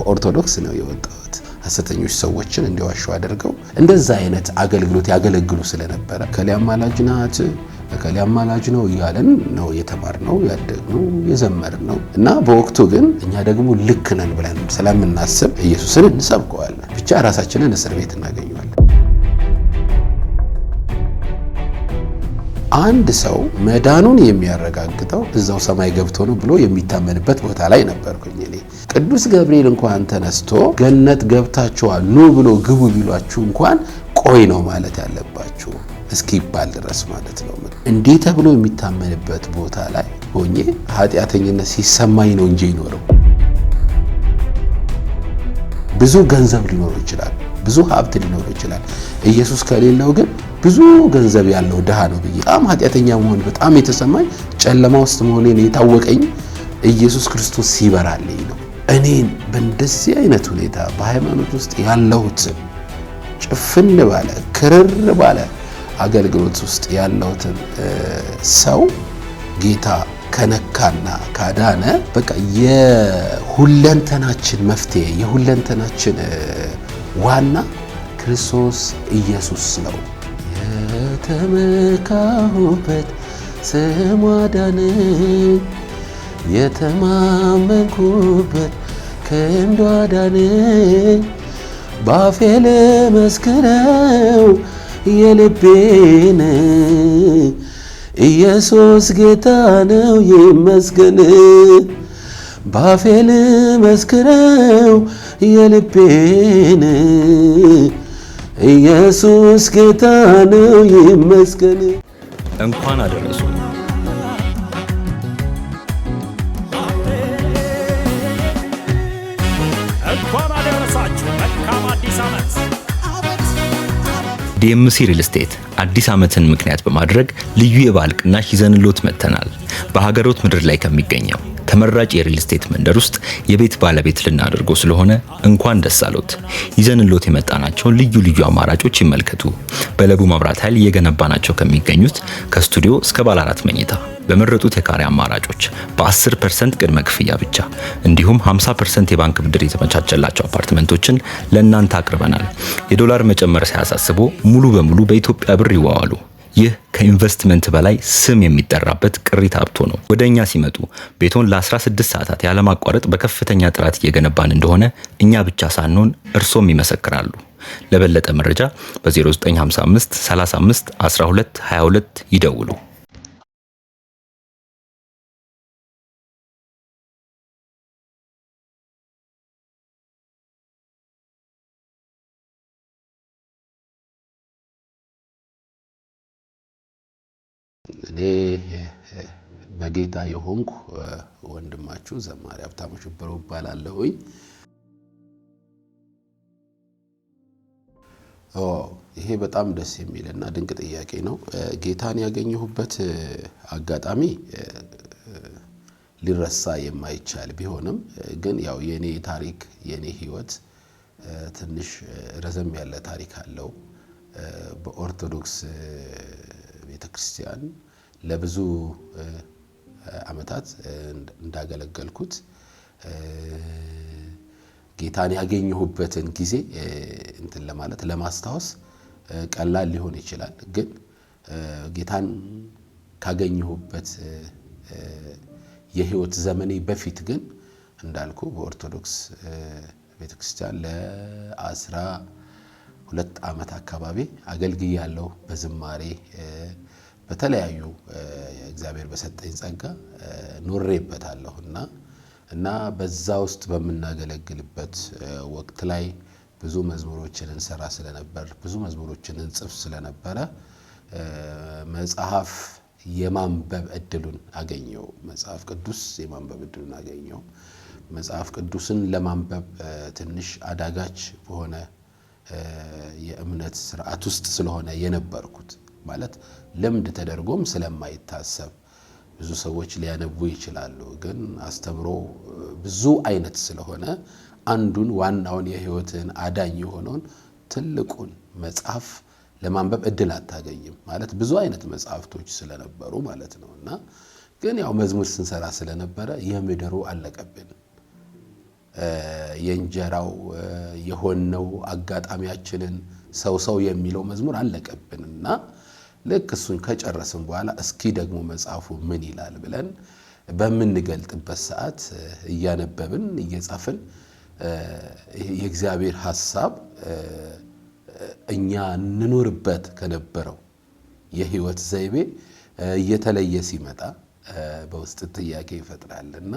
ከኦርቶዶክስ ነው የወጣሁት። ሐሰተኞች ሰዎችን እንዲዋሹ አድርገው እንደዛ አይነት አገልግሎት ያገለግሉ ስለነበረ ከሊያማላጅ ናት ከሊያማላጅ ነው እያለን ነው የተማርነው ያደግነው የዘመርነው እና በወቅቱ ግን እኛ ደግሞ ልክ ነን ብለን ስለምናስብ ኢየሱስን እንሰብከዋለን ብቻ ራሳችንን እስር ቤት እናገኘዋለን። አንድ ሰው መዳኑን የሚያረጋግጠው እዛው ሰማይ ገብቶ ነው ብሎ የሚታመንበት ቦታ ላይ ነበርኩኝ እኔ። ቅዱስ ገብርኤል እንኳን ተነስቶ ገነት ገብታችኋል ኑ ብሎ ግቡ ቢሏችሁ እንኳን ቆይ ነው ማለት ያለባችሁ እስኪባል ድረስ ማለት ነው። እንዴት ተብሎ የሚታመንበት ቦታ ላይ ሆኜ ኃጢአተኝነት ሲሰማኝ ነው እንጂ ይኖረው። ብዙ ገንዘብ ሊኖር ይችላል፣ ብዙ ሀብት ሊኖር ይችላል። ኢየሱስ ከሌለው ግን ብዙ ገንዘብ ያለው ድሃ ነው ብዬ በጣም ኃጢአተኛ መሆን በጣም የተሰማኝ ጨለማ ውስጥ መሆኔን የታወቀኝ ኢየሱስ ክርስቶስ ሲበራልኝ ነው። እኔን በእንደዚህ አይነት ሁኔታ በሃይማኖት ውስጥ ያለሁት ጭፍን ባለ ክርር ባለ አገልግሎት ውስጥ ያለሁትን ሰው ጌታ ከነካና ካዳነ በቃ የሁለንተናችን መፍትሄ የሁለንተናችን ዋና ክርስቶስ ኢየሱስ ነው። የተመካሁበት ስሙ አዳነኝ፣ የተማመንኩበት ክንዱ አዳነኝ። ባፌ ልመስክረው የልቤን ኢየሱስ ጌታ ነው ይመስገን። ባፌ ልመስክረው የልቤን ኢየሱስ ጌታ ነው ይመስገን። እንኳን አደረሱ። እንኳን አደረሳችሁ። መልካም አዲስ ዓመት። ዲኤምሲ ሪል ስቴት አዲስ ዓመትን ምክንያት በማድረግ ልዩ የበዓል ቅናሽ ይዘንሎት መጥተናል። በሀገሮት ምድር ላይ ከሚገኘው ተመራጭ የሪል ስቴት መንደር ውስጥ የቤት ባለቤት ልናደርገው ስለሆነ እንኳን ደስ አሎት። ይዘንሎት የመጣናቸውን ልዩ ልዩ አማራጮች ይመልከቱ። በለቡ መብራት ኃይል እየገነባናቸው ከሚገኙት ከስቱዲዮ እስከ ባለ 4 መኝታ በመረጡት የካሬ አማራጮች በ10% ቅድመ ክፍያ ብቻ እንዲሁም 50% የባንክ ብድር የተመቻቸላቸው አፓርትመንቶችን ለእናንተ አቅርበናል። የዶላር መጨመር ሳያሳስቦ ሙሉ በሙሉ በኢትዮጵያ ብር ይዋዋሉ። ይህ ከኢንቨስትመንት በላይ ስም የሚጠራበት ቅሪተ ሀብቶ ነው። ወደኛ ሲመጡ ቤቶን ለ16 ሰዓታት ያለማቋረጥ በከፍተኛ ጥራት እየገነባን እንደሆነ እኛ ብቻ ሳንሆን እርሶም ይመሰክራሉ። ለበለጠ መረጃ በ0955 35 12 22 ይደውሉ። እኔ በጌታ የሆንኩ ወንድማችሁ ዘማሪ ሀብታሙ ሽብሩ እባላለሁኝ። ይሄ በጣም ደስ የሚልና ድንቅ ጥያቄ ነው። ጌታን ያገኘሁበት አጋጣሚ ሊረሳ የማይቻል ቢሆንም ግን ያው የኔ ታሪክ የኔ ህይወት ትንሽ ረዘም ያለ ታሪክ አለው። በኦርቶዶክስ ቤተክርስቲያን ለብዙ አመታት እንዳገለገልኩት ጌታን ያገኘሁበትን ጊዜ እንትን ለማለት ለማስታወስ ቀላል ሊሆን ይችላል። ግን ጌታን ካገኘሁበት የህይወት ዘመኔ በፊት ግን እንዳልኩ በኦርቶዶክስ ቤተክርስቲያን ለ12 አመት አካባቢ አገልግያለሁ። በዝማሬ በተለያዩ እግዚአብሔር በሰጠኝ ጸጋ ኖሬበታለሁና እና በዛ ውስጥ በመናገለግልበት ወቅት ላይ ብዙ መዝሙሮችን እንሰራ ስለነበር ብዙ መዝሙሮችን እንጽፍ ስለነበረ መጽሐፍ የማንበብ እድሉን አገኘው። መጽሐፍ ቅዱስ የማንበብ እድሉን አገኘው። መጽሐፍ ቅዱስን ለማንበብ ትንሽ አዳጋች በሆነ የእምነት ስርዓት ውስጥ ስለሆነ የነበርኩት ማለት ልምድ ተደርጎም ስለማይታሰብ ብዙ ሰዎች ሊያነቡ ይችላሉ። ግን አስተምሮ ብዙ አይነት ስለሆነ አንዱን ዋናውን የህይወትን አዳኝ የሆነውን ትልቁን መጽሐፍ ለማንበብ እድል አታገኝም። ማለት ብዙ አይነት መጽሐፍቶች ስለነበሩ ማለት ነውና ግን ያው መዝሙር ስንሰራ ስለነበረ የምድሩ አለቀብን የእንጀራው የሆነው አጋጣሚያችንን ሰው የሚለው መዝሙር አለቀብንና ልክ እሱን ከጨረስን በኋላ እስኪ ደግሞ መጽሐፉ ምን ይላል ብለን በምንገልጥበት ሰዓት እያነበብን እየጻፍን የእግዚአብሔር ሐሳብ እኛ እንኖርበት ከነበረው የህይወት ዘይቤ እየተለየ ሲመጣ በውስጥ ጥያቄ ይፈጥራልና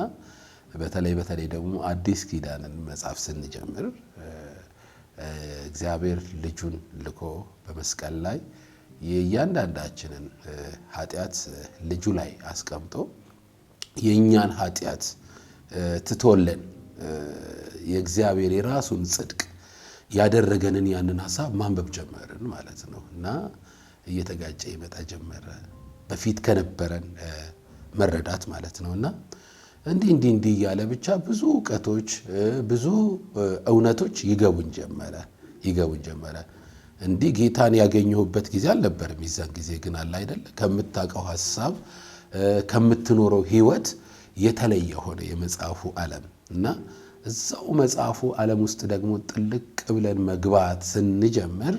በተለይ ደግሞ አዲስ ኪዳንን መጽሐፍ ስንጀምር እግዚአብሔር ልጁን ልኮ በመስቀል ላይ የእያንዳንዳችንን ኃጢአት ልጁ ላይ አስቀምጦ የኛን ኃጢአት ትቶልን የእግዚአብሔር የራሱን ጽድቅ ያደረገንን ያንን ሐሳብ ማንበብ ጀመርን ማለት ነው እና እየተጋጨ ይመጣ ጀመረ በፊት ከነበረን መረዳት ማለት ነውና እንዲህ ያለ ብቻ ብዙ ዕውቀቶች ብዙ እውነቶች ይገቡን ጀመረ እንዲህ ጌታን ያገኘሁበት ጊዜ አልነበረም ይዛን ጊዜ ግን አለ አይደል ከምታቀው ሐሳብ ከምትኖረው ህይወት የተለየ ሆነ የመጽሐፉ ዓለም እና እዛው መጽሐፉ ዓለም ውስጥ ደግሞ ጥልቅ ብለን መግባት ስንጀምር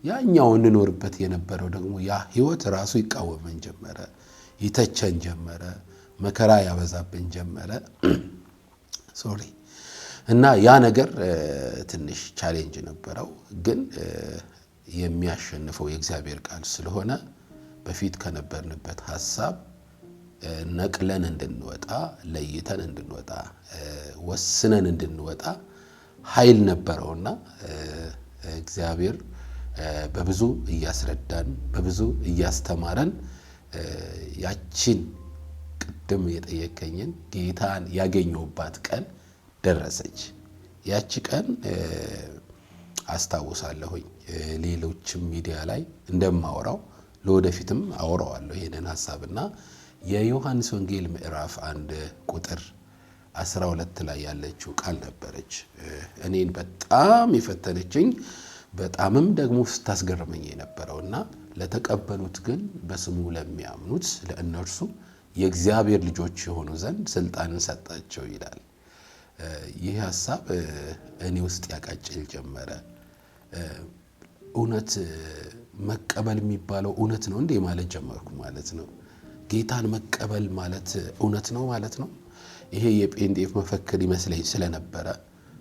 ያኛው እንኖርበት የነበረው ደግሞ ያ ህይወት ራሱ ይቃወመን ጀመረ ይተቸን ጀመረ መከራ ያበዛብን ጀመረ እና ያ ነገር ትንሽ ቻሌንጅ ነበረው ግን የሚያሸንፈው የእግዚአብሔር ቃል ስለሆነ በፊት ከነበርንበት ሐሳብ ነቅለን እንድንወጣ ለይተን እንድንወጣ ወስነን እንድንወጣ ኃይል ነበረውና እግዚአብሔር በብዙ እያስረዳን በብዙ እያስተማረን ያቺን ቅድም የጠየቀኝን ጌታን ያገኘውባት ቀን ደረሰች ያቺ ቀን አስታውሳለሁኝ ሌሎችም ሚዲያ ላይ እንደማወራው ለወደፊትም አወራዋለሁ ይሄንን ሐሳብና የዮሐንስ ወንጌል ምዕራፍ 1 ቁጥር 12 ላይ ያለችው ቃል ነበረች እኔን በጣም የፈተነችኝ በጣምም ደግሞ ስታስገርመኝ የነበረውና ለተቀበሉት ግን በስሙ ለሚያምኑት ለእነርሱ የእግዚአብሔር ልጆች የሆኑ ዘንድ ስልጣንን ሰጣቸው ይላል ይህ ሐሳብ እኔ ውስጥ ያቃጭል ጀመረ እውነት መቀበል የሚባለው እውነት ነው እንዴ ማለት ጀመርኩ ማለት ነው ጌታን መቀበል ማለት እውነት ነው ማለት ነው ይሄ የጴንጤፍ መፈክር ይመስለኝ ስለነበረ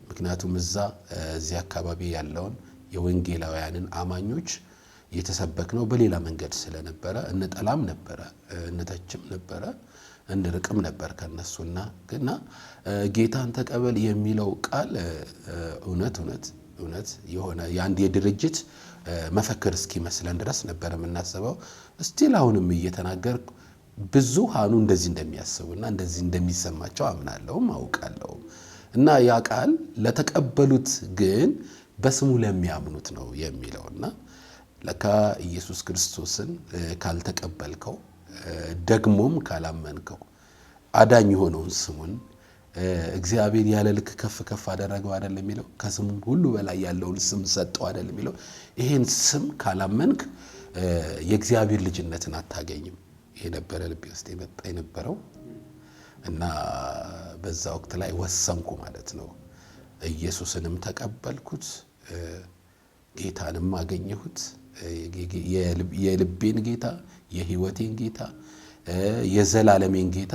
ምክንያቱም እዚህ አካባቢ ያለውን የወንጌላውያንን አማኞች የተሰበክነው በሌላ መንገድ ስለነበረ እንጠላም ነበረ እንተችም ነበረ እንርቅም ነበር ከነሱና ግና ጌታን ተቀበል የሚለው ቃል እውነት የሆነ ያንድ የድርጅት መፈክር እስኪመስለን ድረስ ነበር የምናስበው ስቲል አሁንም እየተናገርኩ ብዙሃኑ እንደዚህ እንደሚያስቡና እንደዚህ እንደሚሰማቸው አምናለሁ አውቃለሁ እና ያ ቃል ለተቀበሉት ግን በስሙ ለሚያምኑት ነው የሚለውና ለካ ኢየሱስ ክርስቶስን ካልተቀበልከው ደግሞም ካላመንከው አዳኝ ሆኖን ስሙን እግዚአብሔር ያለ ልክ ከፍ አደረገው አይደል የሚለው ከስሙ ሁሉ በላይ ያለውን ስም ሰጠው አይደል የሚለው ይሄን ስም ካላመንክ የእግዚአብሔር ልጅነትን አታገኝም ይሄ ነበር ልቤ ውስጥ የመጣ የነበረው እና በዛ ወቅት ላይ ወሰንኩ ማለት ነው ኢየሱስንም ተቀበልኩት ጌታንም አገኘሁት የልቤን ጌታ የህይወቴን ጌታ የዘላለሜን ጌታ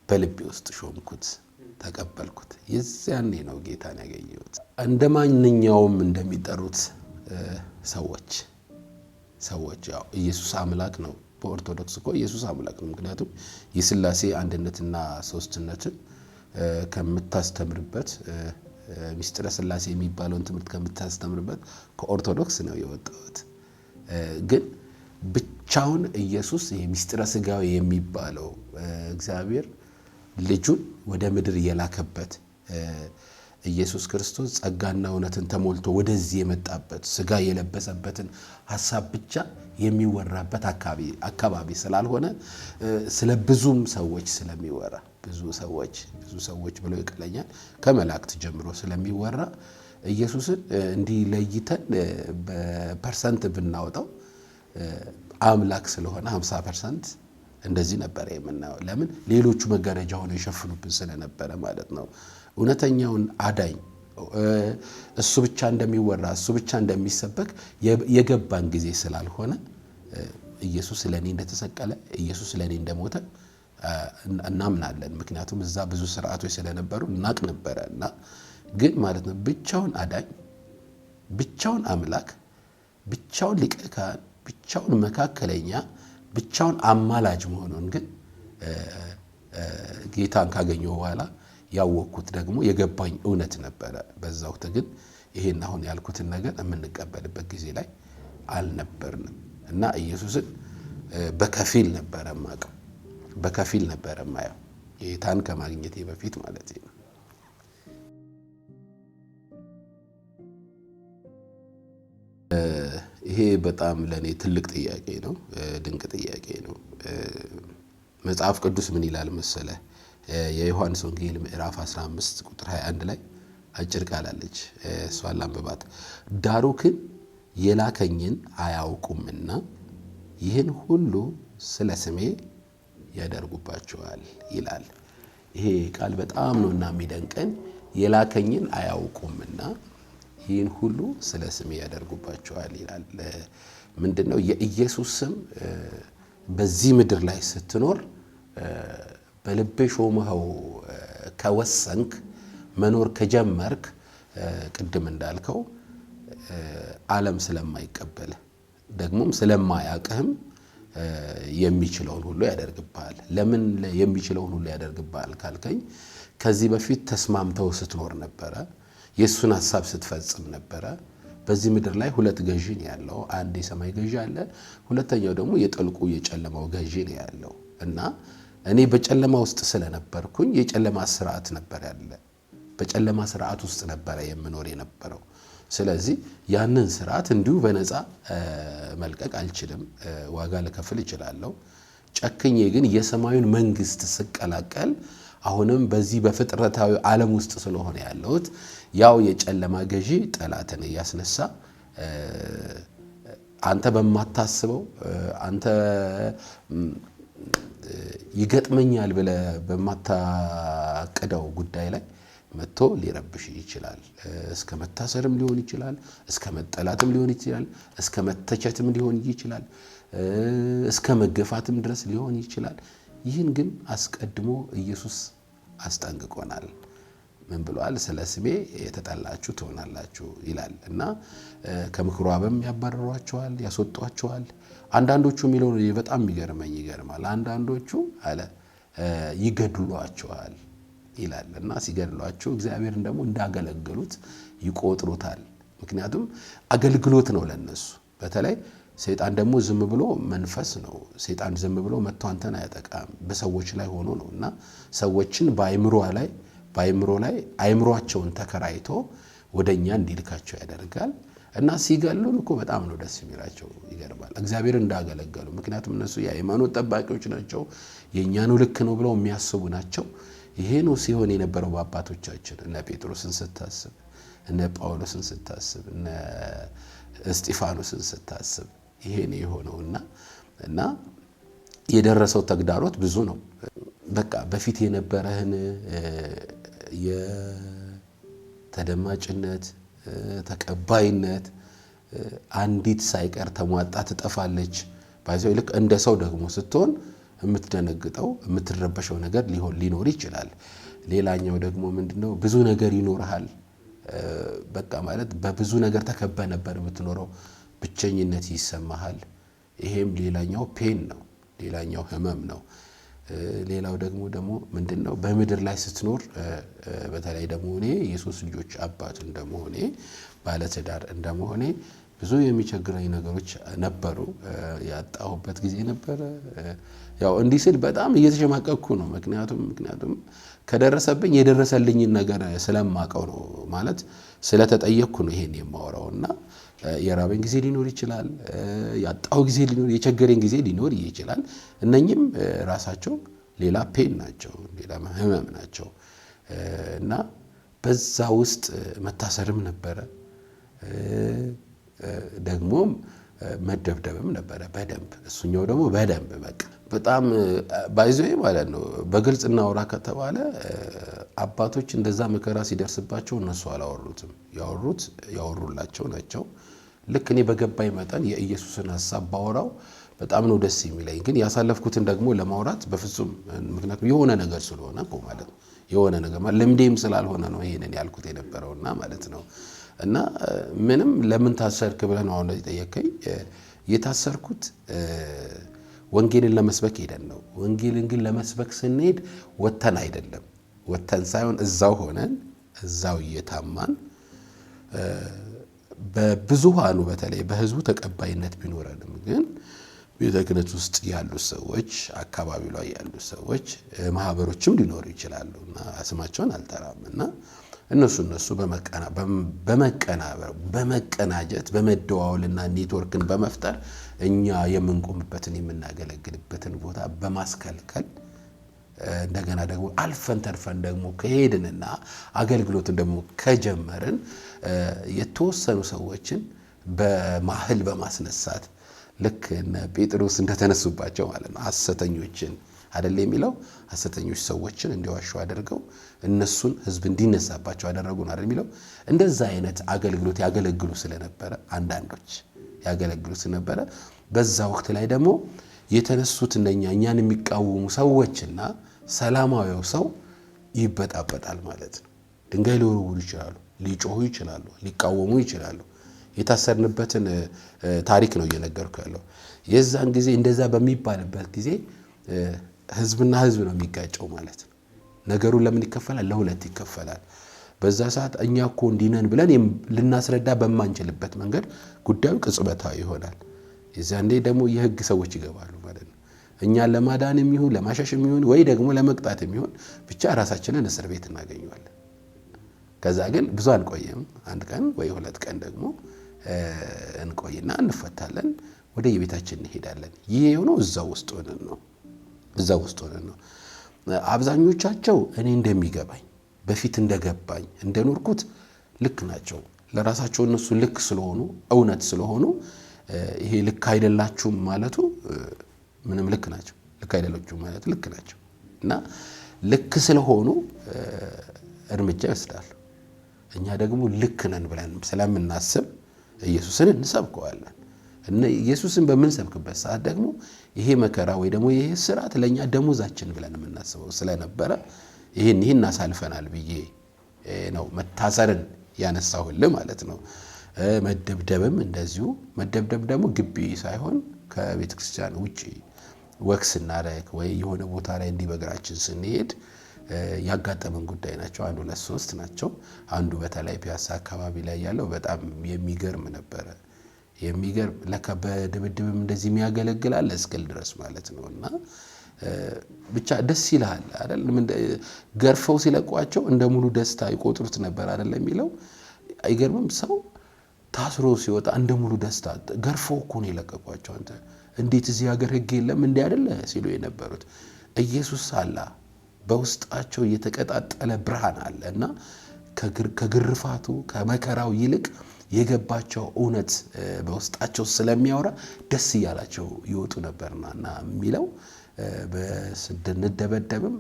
በልቤ ውስጥ ሾምኩት ተቀበልኩት የዚያኔ ነው ጌታን ያገኘሁት እንደማንኛውም እንደሚጠሩት ሰዎች ያው ኢየሱስ አምላክ ነው በኦርቶዶክስ እኮ ኢየሱስ አምላክ ነው ምክንያቱም የሥላሴ አንድነትና ሶስትነትን ከምታስተምርበት ሚስጥረ ሥላሴ የሚባለውን ትምህርት ከምታስተምርበት ከኦርቶዶክስ ነው የወጣሁት ግን ብቻውን ኢየሱስ የሚስጥረ ሥጋዌ የሚባለው እግዚአብሔር ልጁን ወደ ምድር የላከበት ኢየሱስ ክርስቶስ ጸጋና እውነትን ተሞልቶ ወደዚህ የመጣበት ሥጋ የለበሰበትን ሐሳብ ብቻ የሚወራበት አካባቢ ስላልሆነ ስለ ብዙም ሰዎች ስለሚወራ ብዙ ሰዎች ብለው ይቀለኛል ከመላእክት ጀምሮ ስለሚወራ ኢየሱስን እንዲህ ለይተን በፐርሰንት ብናወጣው አምላክ ስለሆነ 50% እንደዚህ ነበር የምናየው። ለምን ሌሎቹ መጋረጃ ሆነው ይሸፍኑብን ስለነበረ ማለት ነው። እውነተኛውን አዳኝ እሱ ብቻ እንደሚወራ እሱ ብቻ እንደሚሰበክ የገባን ጊዜ ስላልሆነ ኢየሱስ ለኔ እንደተሰቀለ ኢየሱስ ለኔ እንደሞተ እናምናለን። ምክንያቱም እዛ ብዙ ስርዓቶች ስለነበሩ እናቅ ነበርና ግን ማለት ነው ብቻውን አዳኝ ብቻውን አምላክ ብቻውን ሊቀ ካህን ብቻውን መካከለኛ ብቻውን አማላጅ መሆኑን ግን ጌታን ካገኘው በኋላ ያወቅኩት ደግሞ የገባኝ እውነት ነበረ። በዛው ግን ይሄን አሁን ያልኩትን ነገር የምንቀበልበት ጊዜ ላይ አልነበርንም እና ኢየሱስን በከፊል ነበረ ማቀው በከፊል ነበረ ማየው ጌታን ከማግኘቴ በፊት ማለት ነው። ይሄ በጣም ለኔ ትልቅ ጥያቄ ነው፣ ድንቅ ጥያቄ ነው። መጽሐፍ ቅዱስ ምን ይላል መሰለ? የዮሐንስ ወንጌል ምዕራፍ 15 ቁጥር 21 ላይ አጭር ቃል አለች። እሷን ላንብባት። ዳሩ ግን የላከኝን አያውቁምና ይህን ሁሉ ስለ ስሜ ያደርጉባቸዋል ይላል። ይሄ ቃል በጣም ነውና የሚደንቀን። የላከኝን አያውቁምና ይህን ሁሉ ስለ ስሜ ያደርጉባቸዋል ይላል። ምንድነው የኢየሱስ ስም በዚህ ምድር ላይ ስትኖር በልቤ ሾመኸው ከወሰንክ መኖር ከጀመርክ ቅድም እንዳልከው ዓለም ስለማይቀበል ደግሞም ስለማያውቅህም የሚችለውን ሁሉ ያደርግብሃል። ለምን የሚችለውን ሁሉ ያደርግብሃል ካልከኝ ከዚህ በፊት ተስማምተው ስትኖር ነበረ፣ የሱን ሐሳብ ስትፈጽም ነበረ። በዚህ ምድር ላይ ሁለት ገዢ ነው ያለው። አንድ የሰማይ ገዢ አለ፣ ሁለተኛው ደግሞ የጥልቁ የጨለማው ገዢ ነው ያለው። እና እኔ በጨለማ ውስጥ ስለነበርኩኝ የጨለማ ስርዓት ነበር ያለ፣ በጨለማ ስርዓት ውስጥ ነበር የምኖር የነበረው። ስለዚህ ያንን ስርዓት እንዲሁ በነፃ መልቀቅ አልችልም፣ ዋጋ ልከፍል እችላለሁ። ጨክኜ ግን የሰማዩን መንግስት ስቀላቀል አሁንም በዚህ በፍጥረታዊ ዓለም ውስጥ ስለሆነ ያለሁት ያው የጨለማ ገዢ ጠላትን ያስነሳ አንተ በማታስበው አንተ ይገጥመኛል ብለ በማታቀደው ጉዳይ ላይ መጥቶ ሊረብሽ ይችላል። እስከ መታሰርም ሊሆን ይችላል፣ እስከ መጠላትም ሊሆን ይችላል፣ እስከ መተቸትም ሊሆን ይችላል፣ እስከ መገፋትም ድረስ ሊሆን ይችላል። ይህን ግን አስቀድሞ ኢየሱስ አስጠንቅቆናል። ምን ብሏል? ስለ ስሜ የተጠላችሁ ትሆናላችሁ ይላል እና ከምኩራብም ያባረሯቸዋል፣ ያስወጧቸዋል። አንዳንዶቹ የሚለው በጣም ይገርማል። አንዳንዶቹ አለ ይገድሏቸዋል ይላል እና ሲገድሏቸው እግዚአብሔርን ደግሞ እንዳገለገሉት ይቆጥሩታል። ምክንያቱም አገልግሎት ነው ለነሱ። በተለይ ሰይጣን ደግሞ ዝም ብሎ መንፈስ ነው። ሰይጣን ዝም ብሎ መጥቶ አንተን አያጠቃም፣ በሰዎች ላይ ሆኖ ነውና ሰዎችን በአይምሮ ላይ አይምሮአቸውን ተከራይቶ ወደኛ እንዲልካቸው ያደርጋል። እና ሲገሉን እኮ በጣም ነው ደስ የሚላቸው። ይገርማል። እግዚአብሔር እንዳገለገሉ። ምክንያቱም እነሱ የሃይማኖት ጠባቂዎች ናቸው፣ የኛኑ ልክ ነው ብለው የሚያስቡ ናቸው። ይሄ ነው ሲሆን የነበረው በአባቶቻችን። እነ ጴጥሮስን ስታስብ፣ እነ ጳውሎስን ስታስብ፣ እነ እስጢፋኖስን ስታስብ ይሄ ነው የሆነውና እና የደረሰው ተግዳሮት ብዙ ነው። በቃ በፊት የነበረህን የተደማጭነት ተቀባይነት አንዲት ሳይቀር ተሟጣ ትጠፋለች። ባይዘው ልክ እንደ ሰው ደግሞ ስትሆን የምትደነግጠው የምትረበሸው ነገር ሊኖር ይችላል። ሌላኛው ደግሞ ምንድነው ብዙ ነገር ይኖርሃል። በቃ ማለት በብዙ ነገር ተከበ ነበር የምትኖረው፣ ብቸኝነት ይሰማሃል። ይሄም ሌላኛው ፔን ነው፣ ሌላኛው ህመም ነው። ሌላው ደግሞ ምንድነው በምድር ላይ ስትኖር በተለይ ደግሞ እኔ የሶስት ልጆች አባት እንደመሆኔ ባለትዳር እንደመሆኔ ብዙ የሚቸግረኝ ነገሮች ነበሩ። ያጣሁበት ጊዜ ነበር። ያው እንዲህ ስል በጣም እየተሸማቀቅኩ ነው። ምክንያቱም ከደረሰብኝ የደረሰልኝን ነገር ስለማቀው ነው፣ ማለት ስለተጠየቅኩ ነው ይሄን የማወራውና የራበኝ ጊዜ ሊኖር ይችላል፣ ያጣሁ ጊዜ ሊኖር፣ የቸገረኝ ጊዜ ሊኖር ይችላል። እነኚህም ራሳቸው ሌላ ፔን ናቸው፣ ሌላ ህመም ናቸው። እና በዛ ውስጥ መታሰርም ነበረ፣ ደግሞም መደብደብም ነበረ በደንብ። እሱኛው ደግሞ በደንብ በቃ በጣም ባይዘይ ማለት ነው። በግልጽ እናውራ ከተባለ አባቶች እንደዛ መከራ ሲደርስባቸው እነሱ አላወሩትም። ያወሩላቸው ናቸው። ልክ እኔ በገባኝ መጠን የኢየሱስን ሐሳብ ባወራው በጣም ነው ደስ የሚለኝ። ግን ያሳለፍኩትን ደግሞ ለማውራት በፍጹም ምክንያቱም የሆነ ነገር ስለሆነ ማለት ነው። የሆነ ነገር ማለት ልምዴም ስላልሆነ ነው ይሄንን ያልኩት የነበረውና ማለት ነው። እና ምንም ለምን ታሰርክ ብለህ ነው አሁን ጠየቀኝ። የታሰርኩት ወንጌልን ለመስበክ ሄደን ነው። ወንጌልን ግን ለመስበክ ስንሄድ ወተን አይደለም። ወተን ሳይሆን እዛው ሆነን እዛው እየታማን በብዙሃኑ በተለይ በህዝቡ ተቀባይነት ቢኖረንም ግን ቤተ ክህነት ውስጥ ያሉ ሰዎች አካባቢው ላይ ያሉ ሰዎች ማህበሮችም ሊኖሩ ይችላሉና ስማቸውን አልጠራምና እነሱ በመቀናበር በመቀናጀት በመደዋወልና ኔትወርክን በመፍጠር እኛ የምንቆምበትን የምናገለግልበትን ቦታ በማስከልከል እንደገና ደግሞ አልፈን ተርፈን ደግሞ ከሄድንና አገልግሎትን ደግሞ ከጀመርን የተወሰኑ ሰዎችን በማህል በማስነሳት ልክ እነ ጴጥሮስ እንደተነሱባቸው ማለት ነው። ሐሰተኞችን አይደል የሚለው ሐሰተኞች ሰዎችን እንዲዋሹ አድርገው እነሱን ህዝብ እንዲነሳባቸው አደረጉን አይደል የሚለው። እንደዛ አይነት አገልግሎት ያገለግሉ ስለነበረ አንዳንዶች ያገለግሉ ስለነበረ በዛ ወቅት ላይ ደግሞ የተነሱት እኛን የሚቃወሙ ሰዎችና ሰላማዊው ሰው ይበጣበጣል ማለት ነው። ድንጋይ ሊወረውሩ ይችላሉ፣ ሊጮሁ ይችላሉ፣ ሊቃወሙ ይችላሉ። የታሰርንበትን ታሪክ ነው እየነገርኩ ያለው። የዛን ጊዜ እንደዛ በሚባልበት ጊዜ ህዝብና ህዝብ ነው የሚጋጨው ማለት ነው። ነገሩ ለምን ይከፈላል? ለሁለት ይከፈላል። በዛ ሰዓት እኛ እኮ እንዲነን ብለን ልናስረዳ በማንችልበት መንገድ ጉዳዩ ቅጽበታዊ ይሆናል። የዛኔ ደግሞ የህግ ሰዎች ይገባሉ ማለት ነው። እኛ ለማዳን የሚሆን ለማሻሽ የሚሆን ወይ ደግሞ ለመቅጣት የሚሆን ብቻ ራሳችንን እስር ቤት እናገኘዋለን። ከዛ ግን ብዙ አንቆይም። አንድ ቀን ወይ ሁለት ቀን ደግሞ እንቆይና እንፈታለን፣ ወደ የቤታችን እንሄዳለን። ይሄ የሆነው እዛው ውስጥ ሆነን ነው። አብዛኞቻቸው እኔ እንደሚገባኝ በፊት እንደገባኝ እንደኖርኩት ልክ ናቸው። ለራሳቸው እነሱ ልክ ስለሆኑ እውነት ስለሆኑ ይሄ ልክ አይደላችሁም ማለቱ ምንም ልክ ናቸው። ልክ አይደላችሁም ማለቱ ልክ ናቸው እና ልክ ስለሆኑ እርምጃ ይወስዳሉ። እኛ ደግሞ ልክ ነን ብለን ስለምናስብ ኢየሱስን እንሰብከዋለን። እና ኢየሱስን በምንሰብክበት ሰዓት ደግሞ ይሄ መከራ ወይ ደግሞ ይሄ ስራት ለኛ ደሞዛችን ብለን የምናስበው ስለነበረ ይሄን አሳልፈናል ብዬ ነው መታሰርን ያነሳሁልህ ማለት ነው። መደብደብም እንደዚሁ። መደብደብ ደግሞ ግቢ ሳይሆን ከቤተ ክርስቲያን ውጪ ወክስ እናደርግ ወይ የሆነ ቦታ ላይ እንዲህ በእግራችን ስንሄድ ያጋጠመን ጉዳይ ናቸው። 1 2 3 ናቸው። አንዱ በተለይ ፒያሳ አካባቢ ላይ ያለው በጣም የሚገርም ነበረ። የሚገርም ለካ በድብድብም እንደዚህ የሚያገለግላል እስክል ድረስ ማለት ነውና ብቻ ደስ ይላል አይደል? ገርፈው ሲለቋቸው እንደ ሙሉ ደስታ ይቆጥሩት ነበር አይደል የሚለው። አይገርምም? ሰው ታስሮ ሲወጣ እንደ ሙሉ ደስታ ገርፈው እኮ ነው የለቀቋቸው። አንተ እንዴት እዚህ ሀገር ህግ የለም እንዴ አይደለ ሲሉ የነበሩት ኢየሱስ አላ በውስጣቸው የተቀጣጠለ ብርሃን አለና ከግርፋቱ ከመከራው ይልቅ የገባቸው እውነት በውስጣቸው ስለሚያወራ ደስ ይያላቸው ይወጡ ነበርና የሚለው በስደንደበደብም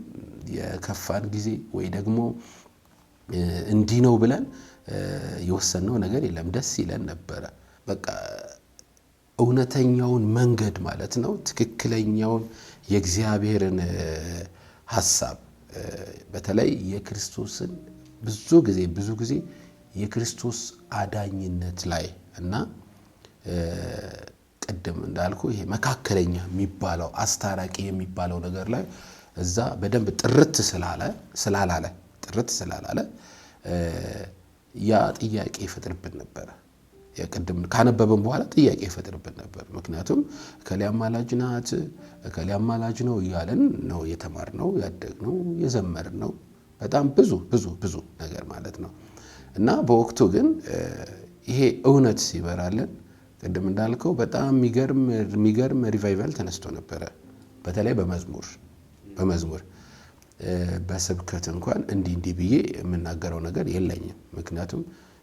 የከፋን ጊዜ ወይ ደግሞ እንዲህ ነው ብለን የወሰነው ነገር የለም። ደስ ይለን ነበረ። በቃ እውነተኛውን መንገድ ማለት ነው፣ ትክክለኛውን የእግዚአብሔርን ሐሳብ በተለይ የክርስቶስን ብዙ ጊዜ የክርስቶስ አዳኝነት ላይ እና ቀደም እንዳልኩ ይሄ መካከለኛ የሚባለው አስታራቂ የሚባለው ነገር ላይ እዛ በደንብ ጥርት ስላላለ ያ ጥያቄ ይፈጥርብን ነበር። የቀደም ካነበበን በኋላ ጥያቄ ይፈጥርብን ነበር። ምክንያቱም ከሊያ አማላጅ ነው እያለን ነው የተማርነው፣ ያደግነው፣ የዘመርነው በጣም ብዙ ነገር ማለት ነው። እና በወቅቱ ግን ይሄ እውነት ሲበራልን ቀደም እንዳልከው በጣም የሚገርም ሪቫይቫል ተነስቶ ነበረ። በተለይ በመዝሙር በስብከት እንኳን እንዲህ ብዬ የምናገረው ነገር የለኝም። ምክንያቱም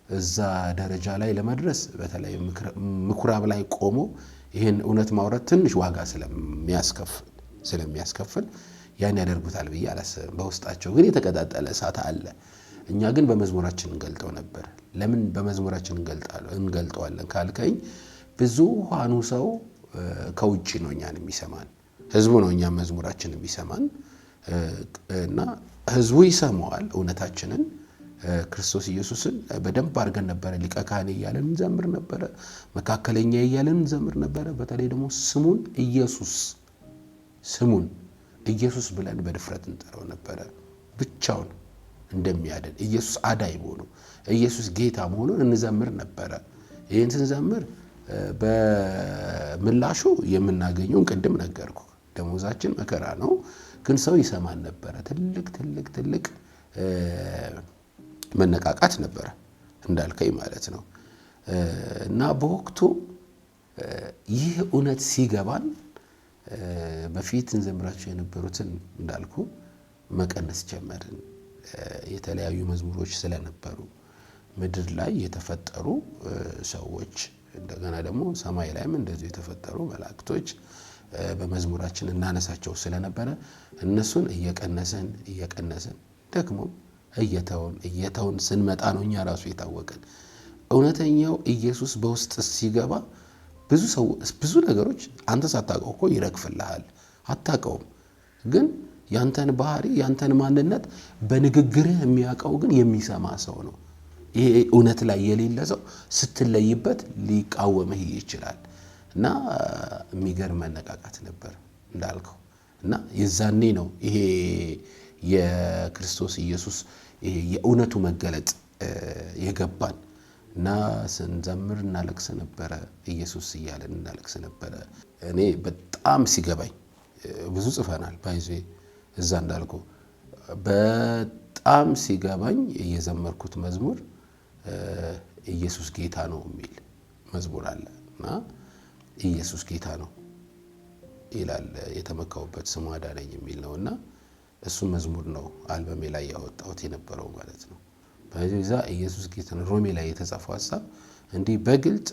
እዛ ደረጃ ላይ ለመድረስ በተለይ ምኩራብ ላይ ቆሞ ይሄን እውነት ማውራት ትንሽ ዋጋ ስለሚያስከፍል ስለሚያስከፍል ያን ያደርጉታል ብዬ አላስብም። በውስጣቸው ግን የተቀጣጠለ እሳት አለ። እኛ ግን በመዝሙራችን እንገልጠው ነበር። ለምን በመዝሙራችን እንገልጠዋለን ካልከኝ ብዙሃኑ ሰው ከውጪ ነው እኛን የሚሰማን። ህዝቡ ነው እኛን መዝሙራችን የሚሰማን እና ህዝቡ ይሰማዋል እውነታችንን። ክርስቶስ ኢየሱስን በደንብ አድርገን ነበር ሊቀ ካህን እያለን እንዘምር ነበር፣ መካከለኛ እያለን እንዘምር ነበር። በተለይ ደግሞ ስሙን ኢየሱስ ብለን በድፍረት እንጠራው ነበር። ብቻውን እንደሚያድን ኢየሱስ አዳኝ መሆኑ ኢየሱስ ጌታ መሆኑን እንዘምር ነበር። ይህን ስንዘምር በምላሹ የምናገኘውን ቅድም ነገርኩ፣ ደሞዛችን መከራ ነው። ግን ሰው ይሰማን ነበር። ትልቅ መነቃቃት ነበር እንዳልከኝ ማለት ነው። እና በወቅቱ ይህ እውነት ሲገባን በፊት እንዘምራቸው የነበሩትን እንዳልኩ መቀነስ ጀመርን። የተለያዩ መዝሙሮች ስለነበሩ ምድር ላይ የተፈጠሩ ሰዎች እንደገና ደግሞ ሰማይ ላይም እንደዚሁ የተፈጠሩ መላእክቶች በመዝሙራችን እናነሳቸው ስለነበረ እነሱን እየቀነስን ደግሞ እየተውን ስንመጣ ነው እኛ ራሱ የታወቀን። እውነተኛው ኢየሱስ በውስጥ ሲገባ ብዙ ነገሮች አንተ ሳታውቀው እኮ ይረግፍልሃል። አታውቀውም፣ ግን ያንተን ባህሪ ያንተን ማንነት በንግግርህ የሚያውቀው ግን የሚሰማ ሰው ነው። ይሄ እውነት ላይ የሌለ ሰው ስትለይበት ሊቃወምህ ይችላል። እና የሚገርም መነቃቃት ነበር እንዳልከው። እና የዛኔ ነው ይሄ የክርስቶስ ኢየሱስ ይሄ የእውነቱ መገለጥ የገባን። እና ስንዘምር እናለቅስ ነበረ፣ ኢየሱስ እያለን እናለቅስ ነበረ። እኔ በጣም ሲገባኝ ብዙ ጽፈናል ባይዜ እዛ እንዳልከው በጣም ሲገባኝ የዘመርኩት መዝሙር ኢየሱስ ጌታ ነው የሚል መዝሙር አለ። እና ኢየሱስ ጌታ ነው ይላል የተመካውበት ስሙ አዳነኝ የሚል ነውና እሱ መዝሙር ነው አልበሜ ላይ ያወጣሁት የነበረው ማለት ነው። በዛ ኢየሱስ ጌታ ነው ሮሜ ላይ የተጻፈው ሐሳብ እንዲህ በግልጥ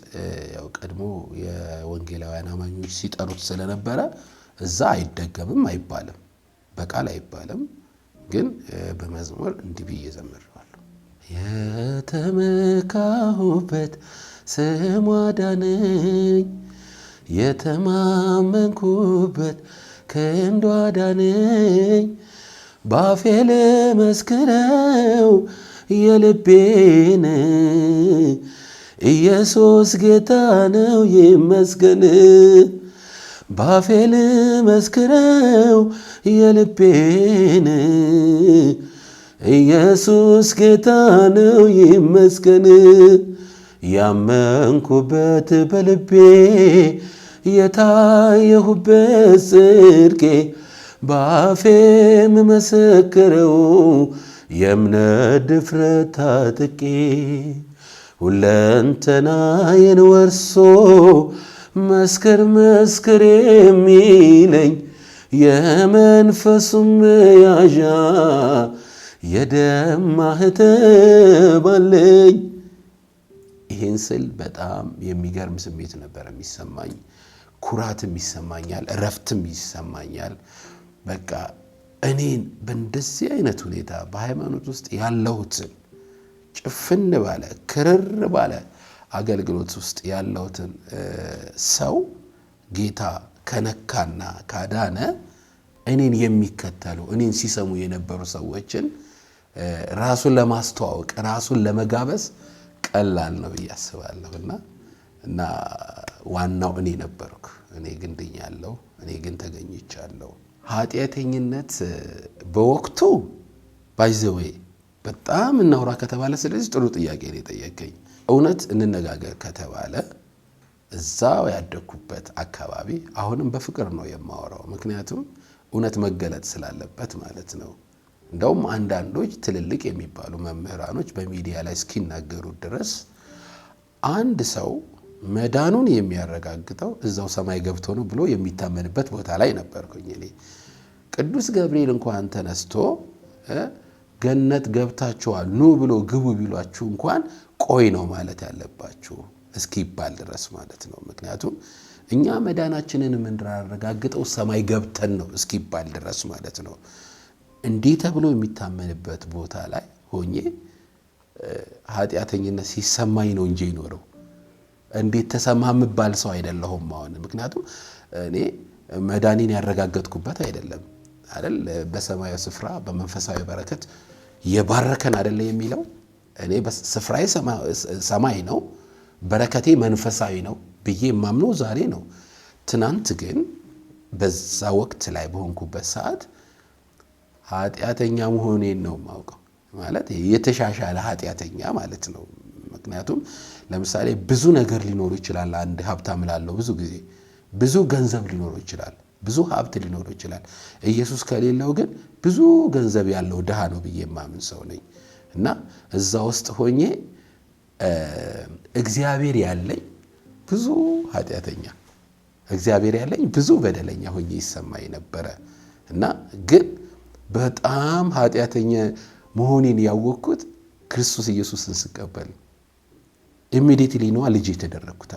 ያው ቀድሞ የወንጌላውያን አማኞች ሲጠሩት ስለነበረ እዛ አይደገምም አይባልም፣ በቃል አይባልም፣ ግን በመዝሙር እንዲህ ብዬ ዘምሬዋለሁ። የተመካሁበት ስሙ አዳነኝ፣ የተማመንኩበት ክንዱ አዳነኝ፣ ባፌ ልመስክረው የልቤን ኢየሱስ ጌታ ነው ይመስገን። ባፌ ልመስክረው የልቤን ኢየሱስ ጌታ ነው ይመስገን። ያመንኩበት በልቤ የታየሁበት ጽድቄ ባፌ የምመሰክረው የእምነት ድፍረት ታጥቄ ሁለንተናዬን ወርሶ መስክር የሚለኝ የመንፈሱም መያዣ የደም ማህተም አለኝ። ይህን ስል በጣም የሚገርም ስሜት ነበር የሚሰማኝ። ኩራትም ይሰማኛል፣ እረፍትም ይሰማኛል። በቃ እኔን በእንደዚህ አይነት ሁኔታ በሃይማኖት ውስጥ ያለሁትን ጭፍን ባለ ክርር ባለ አገልግሎት ውስጥ ያለሁትን ሰው ጌታ ከነካና ካዳነ እኔን የሚከተሉ እኔን ሲሰሙ የነበሩ ሰዎችን ራሱን ለማስተዋወቅ ራሱን ለመጋበዝ ቀላል ነው ብዬ አስባለሁና እና ዋናው እኔ ነበርኩ። እኔ ግን ድኛለሁ፣ እኔ ግን ተገኝቻለሁ። ኃጢአተኝነት በወቅቱ ባይዘዌ በጣም እናውራ ከተባለ ስለዚህ ጥሩ ጥያቄ ነው የጠየቀኝ። እውነት እንነጋገር ከተባለ እዛው ያደኩበት አካባቢ አሁንም በፍቅር ነው የማወራው። ምክንያቱም እውነት መገለጥ ስላለበት ማለት ነው። እንደውም አንዳንዶች ትልልቅ የሚባሉ መምህራኖች በሚዲያ ላይ እስኪናገሩ ድረስ አንድ ሰው መዳኑን የሚያረጋግጠው እዛው ሰማይ ገብቶ ነው ብሎ የሚታመንበት ቦታ ላይ ነበርኩኝ እኔ። ቅዱስ ገብርኤል እንኳን ተነስቶ ገነት ገብታችኋል ኑ ብሎ ግቡ ቢሏችሁ እንኳን ቆይ ነው ማለት ያለባችሁ እስኪባል ድረስ ማለት ነው። ምክንያቱም እኛ መዳናችንን የምንረጋግጠው ሰማይ ገብተን ነው እስኪባል ድረስ ማለት ነው። እንዲህ ተብሎ የሚታመንበት ቦታ ላይ ሆኜ ኃጢአተኝነት ሲሰማኝ ነው እንጂ ይኖረው እንዴት ተሰማህ የምባል ሰው አይደለሁም አሁን። ምክንያቱም እኔ መዳኔን ያረጋገጥኩበት አይደለም አይደል? በሰማያዊ ስፍራ በመንፈሳዊ በረከት የባረከን አይደለ የሚለው። እኔ በስፍራዬ ሰማይ ነው፣ በረከቴ መንፈሳዊ ነው ብዬ የማምነው ዛሬ ነው። ትናንት ግን በዛ ወቅት ላይ በሆንኩበት ሰዓት ኃጢአተኛ መሆኔን ነው ማውቀው። ማለት የተሻሻለ ኃጢአተኛ ማለት ነው። ምክንያቱም ለምሳሌ ብዙ ነገር ሊኖር ይችላል። አንድ ሀብታም ላለው ብዙ ጊዜ ብዙ ገንዘብ ሊኖር ይችላል፣ ብዙ ሀብት ሊኖር ይችላል። ኢየሱስ ከሌለው ግን ብዙ ገንዘብ ያለው ድሃ ነው ብዬ የማምን ሰው ነኝ። እና እዛ ውስጥ ሆኜ እግዚአብሔር ያለኝ ብዙ ኃጢአተኛ፣ እግዚአብሔር ያለኝ ብዙ በደለኛ ሆኜ ይሰማኝ ነበረ። እና ግን በጣም ኃጢአተኛ መሆኔን ያወቅኩት ክርስቶስ ኢየሱስን ስቀበል ኢሚዲየትሊ ነው ልጅ የተደረኩት።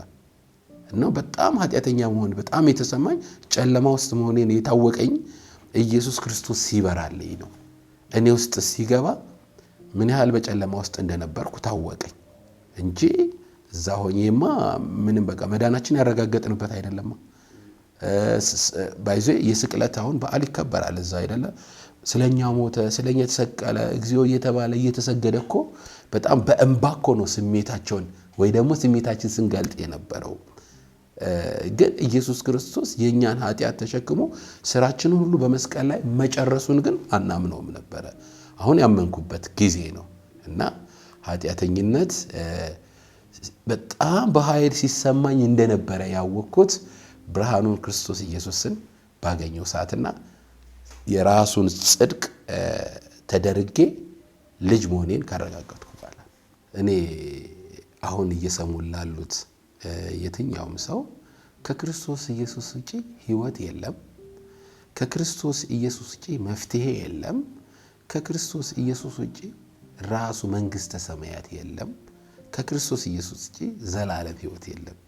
እና በጣም ኃጢአተኛ መሆን በጣም የተሰማኝ ጨለማ ውስጥ መሆኔን የታወቀኝ ኢየሱስ ክርስቶስ ሲበራልኝ ነው። እኔ ውስጥ ሲገባ ምን ያህል በጨለማ ውስጥ እንደነበርኩ ታወቀኝ እንጂ እዛ ሆኜማ ምንም በቃ መዳናችን ያረጋገጥንበት አይደለም። ባይዘ የስቅለት አሁን በዓል ይከበራል እዛ አይደለ? ስለኛ ሞተ፣ ስለኛ ተሰቀለ እግዚኦ እየተባለ እየተሰገደ እኮ በጣም በእንባ እኮ ነው ስሜታቸውን ወይ ደግሞ ስሜታችን ስንገልጥ የነበረው። ግን ኢየሱስ ክርስቶስ የኛን ኃጢአት ተሸክሞ ስራችንን ሁሉ በመስቀል ላይ መጨረሱን ግን አናምነውም ነበረ። አሁን ያመንኩበት ጊዜ ነው። እና ኃጢአተኝነት በጣም በኃይል ሲሰማኝ እንደነበረ ያወቅኩት ብርሃኑን ክርስቶስ ኢየሱስን ባገኘው ሰዓትና የራሱን ጽድቅ ተደርጌ ልጅ መሆኔን ካረጋገጥኩ በኋላ እኔ አሁን እየሰሙን ላሉት የትኛውም ሰው ከክርስቶስ ኢየሱስ ውጪ ሕይወት የለም። ከክርስቶስ ኢየሱስ ውጪ መፍትሄ የለም። ከክርስቶስ ኢየሱስ ውጪ ራሱ መንግስተ ሰማያት የለም። ከክርስቶስ ኢየሱስ ውጪ ዘላለም ሕይወት የለም።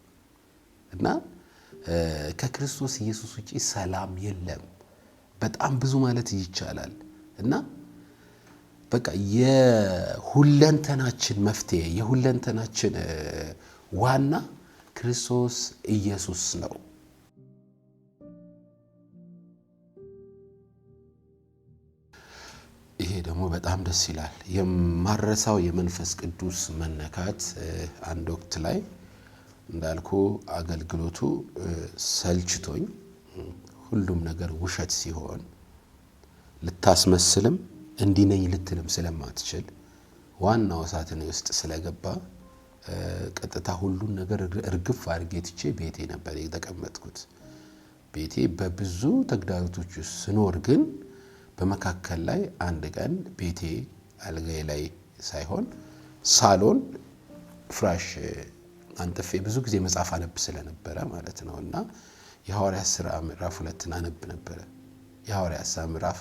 እና ከክርስቶስ ኢየሱስ ውጪ ሰላም የለም። በጣም ብዙ ማለት ይቻላል። እና በቃ የሁለንተናችን መፍትሄ የሁለንተናችን ዋና ክርስቶስ ኢየሱስ ነው። ይሄ ደግሞ በጣም ደስ ይላል። የማረሳው የመንፈስ ቅዱስ መነካት አንድ ወቅት ላይ እንዳልኩ አገልግሎቱ ሰልችቶኝ ሁሉም ነገር ውሸት ሲሆን ልታስመስልም እንዲነኝ ልትልም ስለማትችል ዋናው እሳትን ውስጥ ስለገባ ቀጥታ ሁሉን ነገር እርግፍ አድርጌ ትቼ ቤቴ ነበር የተቀመጥኩት። ቤቴ በብዙ ተግዳሮቶች ውስጥ ስኖር ግን በመካከል ላይ አንድ ቀን ቤቴ አልጋዬ ላይ ሳይሆን ሳሎን ፍራሽ አንጥፌ ብዙ ጊዜ መጽሐፍ አነብ ስለነበረ ማለት ነው። እና የሐዋርያት ሥራ ምዕራፍ 2 አነብ ነበር። የሐዋርያት ሥራ ምዕራፍ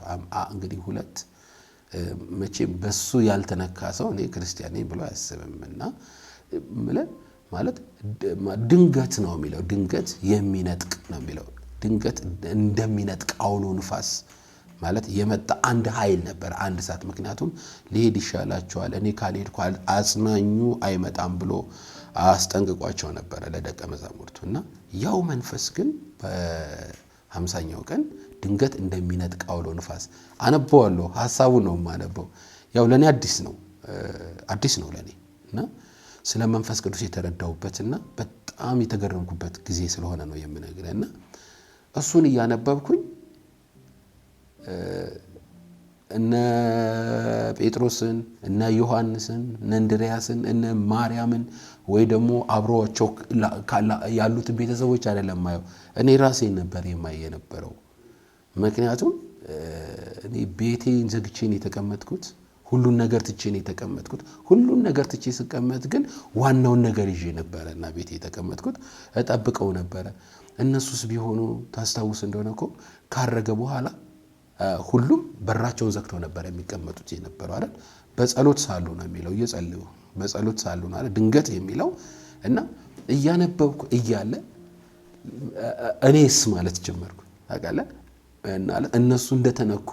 እንግዲህ 2 መቼም በሱ ያልተነካ ሰው እኔ ክርስቲያን ነኝ ብሎ አያስብምና ማለት ድንገት ነው የሚለው፣ ድንገት የሚነጥቅ ነው የሚለው። ድንገት እንደሚነጥቅ አውሎ ንፋስ ማለት የመጣ አንድ ኃይል ነበር፣ አንድ እሳት። ምክንያቱም ሊሄድ ይሻላቸዋል እኔ ካልሄድኩ አጽናኙ አይመጣም ብሎ አስጠንቅቋቸው ነበር ለደቀ መዛሙርቱና ያው መንፈስ ግን በ50ኛው ቀን ድንገት እንደሚነጥቅ አውሎ ንፋስ አነበዋለሁ። ሐሳቡ ነው ማነበው። ያው ለኔ አዲስ ነው ለኔ እና ስለ መንፈስ ቅዱስ የተረዳሁበትና በጣም የተገረምኩበት ጊዜ ስለሆነ ነው የምነግርህና እሱን እያነበብኩኝ እነ ጴጥሮስን እነ ዮሐንስን እነ እንድርያስን እነ ማርያምን ወይ ደግሞ አብሮአቸው ያሉት ቤተሰቦች አይደለም ማየው፣ እኔ ራሴን ነበር የማየነበረው። ምክንያቱም እኔ ቤቴን ዘግቼን የተቀመጥኩት ሁሉን ነገር ትቼን የተቀመጥኩት ሁሉን ነገር ትቼ ስቀመጥ ግን ዋናውን ነገር ይዤ ነበርና ቤቴ የተቀመጥኩት እጠብቀው ነበር። እነሱስ ቢሆኑ ታስታውስ እንደሆነ እኮ ካረገ በኋላ ሁሉም በራቸውን ዘግተው ነበር የሚቀመጡት የነበረው አይደል? በጸሎት ሳሉ ነው የሚለው፣ እየጸለዩ በጸሎት ሳሉ ነው አይደል? ድንገት የሚለው እና እያነበብኩ እያለ እኔስ ማለት ጀመርኩ ታውቃለህ እና እነሱ እንደተነኩ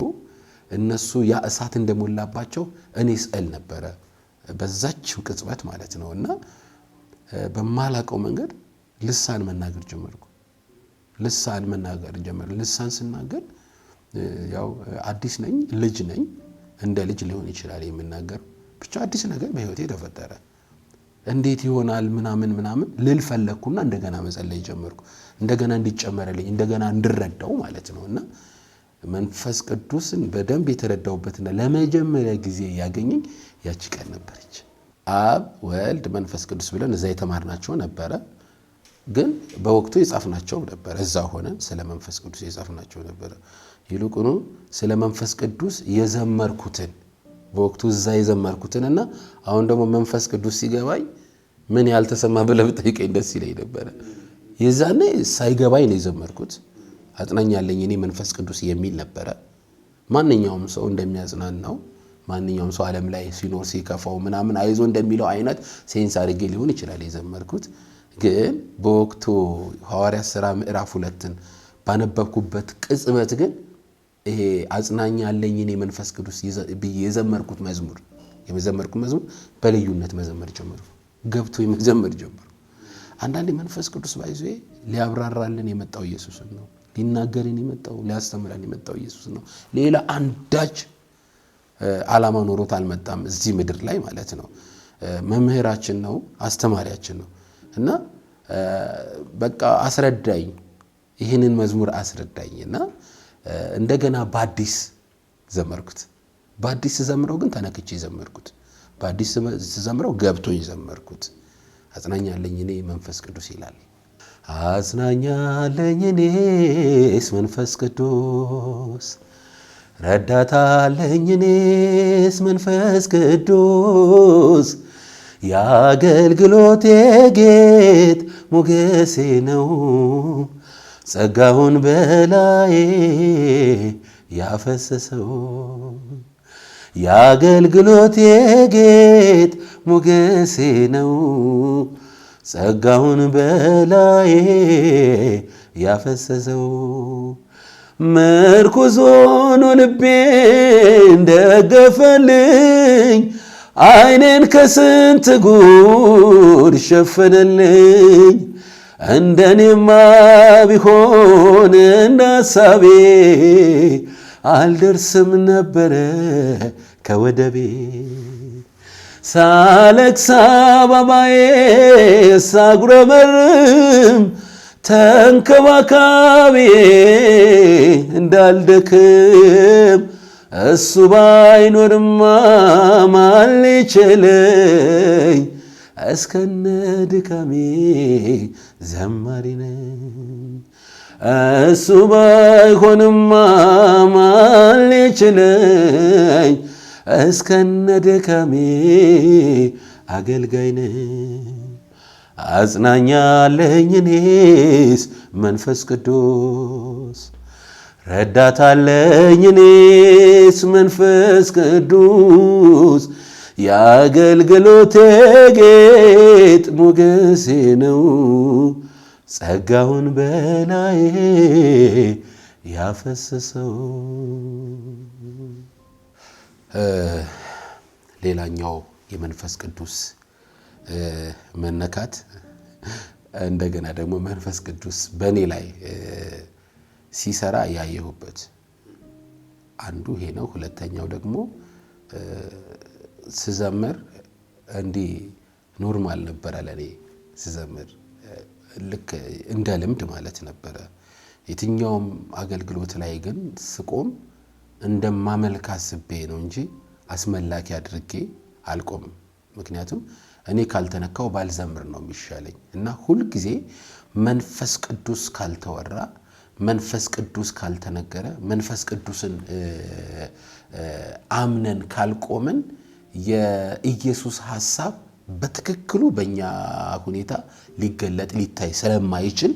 እነሱ ያ እሳት እንደሞላባቸው እኔስ እል ነበር በዛችው ቅጽበት ማለት ነውና በማላቀው መንገድ ልሳን መናገር ጀመርኩ ልሳን ስናገር ያው አዲስ ነኝ ልጅ ነኝ እንደ ልጅ ሊሆን ይችላል የምናገር ብቻ አዲስ ነገር በህይወቴ ተፈጠረ እንዴት ይሆናል ምናምን ልል ፈለኩና እንደገና መጸለይ ጀመርኩ እንደገና እንዲጨመረልኝ እንደገና እንድረዳው ማለት ነውና መንፈስ ቅዱስን በደንብ የተረዳውበትና ለመጀመሪያ ጊዜ ያገኘኝ ያቺ ቀን ነበርች አብ ወልድ መንፈስ ቅዱስ ብለን እዛ የተማርናቸው ነበር ግን በወቅቱ የጻፍናቸው ነበር እዛ ሆነን ስለ መንፈስ ቅዱስ የጻፍናቸው ነበር ይልቁኑ ስለ መንፈስ ቅዱስ የዘመርኩትን በወቅቱ እዛ የዘመርኩትንና አሁን ደግሞ መንፈስ ቅዱስ ሲገባኝ ምን ያልተሰማ ብለህ ጠይቀኝ ደስ ይለኝ ነበር የዛኔ ሳይገባኝ ነው የዘመርኩት አጽናኛለኝ እኔ መንፈስ ቅዱስ የሚል ነበር ማንኛውም ሰው እንደሚያጽናናው ማንኛውም ሰው ዓለም ላይ ሲኖር ሲከፋው ምናምን አይዞ እንደሚለው አይነት ሴንስ አድርጌ ሊሆን ይችላል የዘመርኩት ግን በወቅቱ ሐዋርያ ሥራ ምዕራፍ 2ን ባነበብኩበት ቅጽበት ግን ይሄ አጽናኛለኝ እኔ መንፈስ ቅዱስ የዘመርኩት መዝሙር በልዩነት መዘመር ጀመርኩ ገብቶ መዘመር ጀመርኩ አንዳንዴ መንፈስ ቅዱስ ባይዞ ሊያብራራልን የመጣው ኢየሱስ ነው ሊናገርን የመጣው ሊያስተምረን የመጣው ኢየሱስ ነው ሌላ አንዳች ዓላማ ኖሮት አልመጣም እዚህ ምድር ላይ ማለት ነው መምህራችን ነው አስተማሪያችን ነው እና በቃ አስረዳኝ ይሄንን መዝሙር አስረዳኝና እንደገና በአዲስ ዘመርኩት በአዲስ ዘምረው ግን ተነክቼ ዘመርኩት በአዲስ ዘምረው ገብቶኝ ዘመርኩት አጽናኛለኝ እኔ መንፈስ ቅዱስ ይላል አጽናኛለኝ እኔስ መንፈስ ቅዱስ ረዳታለኝ እኔስ መንፈስ ቅዱስ የአገልግሎቴ ጌጥ ሞገሴ ነው ጸጋውን በላዬ ያፈሰሰው የአገልግሎቴ ጌጥ ሞገሴ ነው ጸጋውን በላዬ ያፈሰሰው ምርኩዝ ሆኖ ልቤን ደገፈልኝ አይኔን ከስንት ጉድ ሸፈነልኝ እንደኔማ ቢሆን እንዳሳቤ አልደርስም ነበረ ከወደቤ ሳለቅስ አበባዬ ሳጉረመርም ተንከባካቤ እንዳልደክም እሱ ባይኖርማ ማን ሊችለኝ እስከነ ድካሜ ዘማሪ ነኝ እሱ ባይሆንማ ማን ሊችለኝ እስከነ ድካሜ አገልጋይ ነኝ አጽናኛለኝ እኔስ መንፈስ ቅዱስ ረዳታለኝ እኔስ መንፈስ ቅዱስ የአገልግሎቴ ጌጥ ሞገሴ ነው ጸጋውን በላዬ ያፈሰሰው ሌላኛው የመንፈስ ቅዱስ መነካት እንደገና ደግሞ መንፈስ ቅዱስ በኔ ላይ ሲሰራ ያየሁበት አንዱ ይሄ ነው ሁለተኛው ደግሞ ስዘምር እንዲ ኖርማል ነበር ለኔ ስዘምር ልክ እንደ ልምድ ማለት ነበር የትኛውም አገልግሎት ላይ ግን ስቆም እንደማመልክ አስቤ ነው እንጂ አስመላኪ አድርጌ አልቆምም ምክንያቱም እኔ ካልተነካው ባልዘምር ነው የሚሻለኝ እና ሁሉ ጊዜ መንፈስ ቅዱስ ካልተወራ መንፈስ ቅዱስ ካልተነገረ መንፈስ ቅዱስን አምነን ካልቆምን የኢየሱስ ሐሳብ በትክክሉ በእኛ ሁኔታ ሊገለጥ ሊታይ ስለማይችል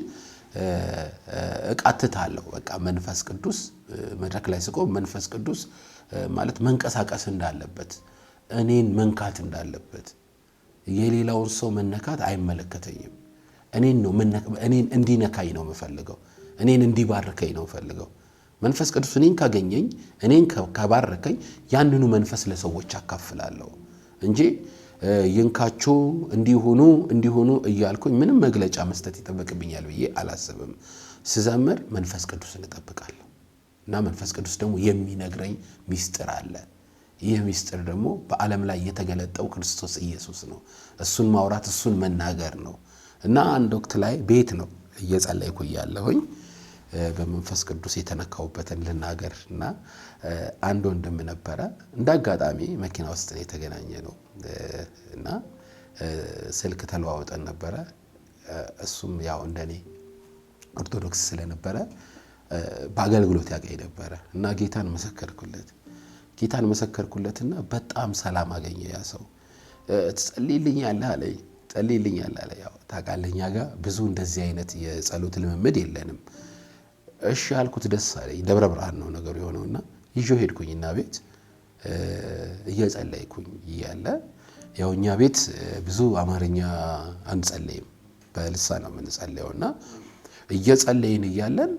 እቃትታለሁ በቃ መንፈስ ቅዱስ መድረክ ላይ ስቆም መንፈስ ቅዱስ ማለት መንቀሳቀስ እንዳለበት እኔን መንካት እንዳለበት የሌላውን ሰው መነካት አይመለከተኝም እኔን እንዲነካኝ ነው የምፈልገው። እኔን እንዲባርከኝ ነው የምፈልገው። መንፈስ ቅዱስ እኔን ካገኘኝ እኔን ከባረከኝ ያንኑ መንፈስ ለሰዎች አካፍላለሁ እንጂ ይንካችሁ እንዲሆኑ እያልኩኝ ምንም መግለጫ መስጠት ይጠበቅብኛል ብዬ አላስብም። ስዘምር መንፈስ ቅዱስን እጠብቃለሁ እና መንፈስ ቅዱስ ደግሞ የሚነግረኝ ሚስጥር አለ። ይህ ሚስጥር ደግሞ በዓለም ላይ የተገለጠው ክርስቶስ ኢየሱስ ነው። እሱን ማውራት እሱን መናገር ነው እና አንድ ወቅት ላይ ቤት ነው እየጸለይኩ እያለሁኝ በመንፈስ ቅዱስ የተነካውበትን ልናገር እና አንድ ወንድም ነበረ። እንዳጋጣሚ መኪና ውስጥ የተገናኘ ነው እና ስልክ ተለዋውጠን ነበረ። እሱም ያው እንደኔ ኦርቶዶክስ ስለነበረ በአገልግሎት ያቀይ ነበረ እና ጌታን መሰከርኩለትና በጣም ሰላም አገኘ። ያ ሰው ትጸልይልኛለህ አለ። ያው ታውቃለህ እኛ ጋር ብዙ እንደዚህ አይነት የጸሎት ልምምድ የለንም። እሺ አልኩት። ደስ አለኝ። ደብረ ብርሃን ነው ነገሩ የሆነውና ይዤው ሄድኩኝና ቤት እየጸለይኩኝ እያለ ያው እኛ ቤት ብዙ አማርኛ አንጸልይም፣ በልሳን ነው የምንጸልየውና እየጸለይን እያለን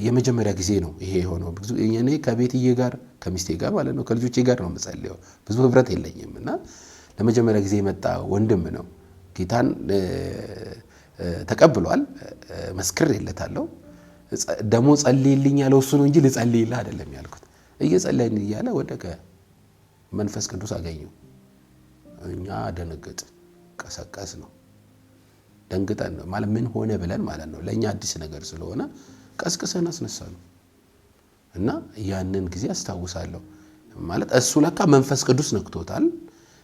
የመጀመሪያ ጊዜ ነው ይሄ የሆነው። ብዙ እኔ ከቤትዬ ጋር ከሚስቴ ጋር ማለት ነው ከልጆቼ ጋር ነው የምጸልየው፣ ብዙ ህብረት የለኝምና ለመጀመሪያ ጊዜ የመጣ ወንድም ነው። ጌታን ተቀብሏል። መስክሬለታለሁ። ደሞ ጸልይልኝ ያለው እሱ ነው እንጂ ልጸልይልህ አይደለም ያልኩት። እየጸለይን እያለ ወደቀ። መንፈስ ቅዱስ አገኘው። እኛ ደነገጥን፣ ቀሰቀስ ነው። ደንግጠን ነው ማለት ምን ሆነ ብለን ማለት ነው። ለኛ አዲስ ነገር ስለሆነ ቀስቅሰን አስነሳነው እና ያንን ጊዜ አስታውሳለሁ። ማለት እሱ ለካ መንፈስ ቅዱስ ነክቶታል።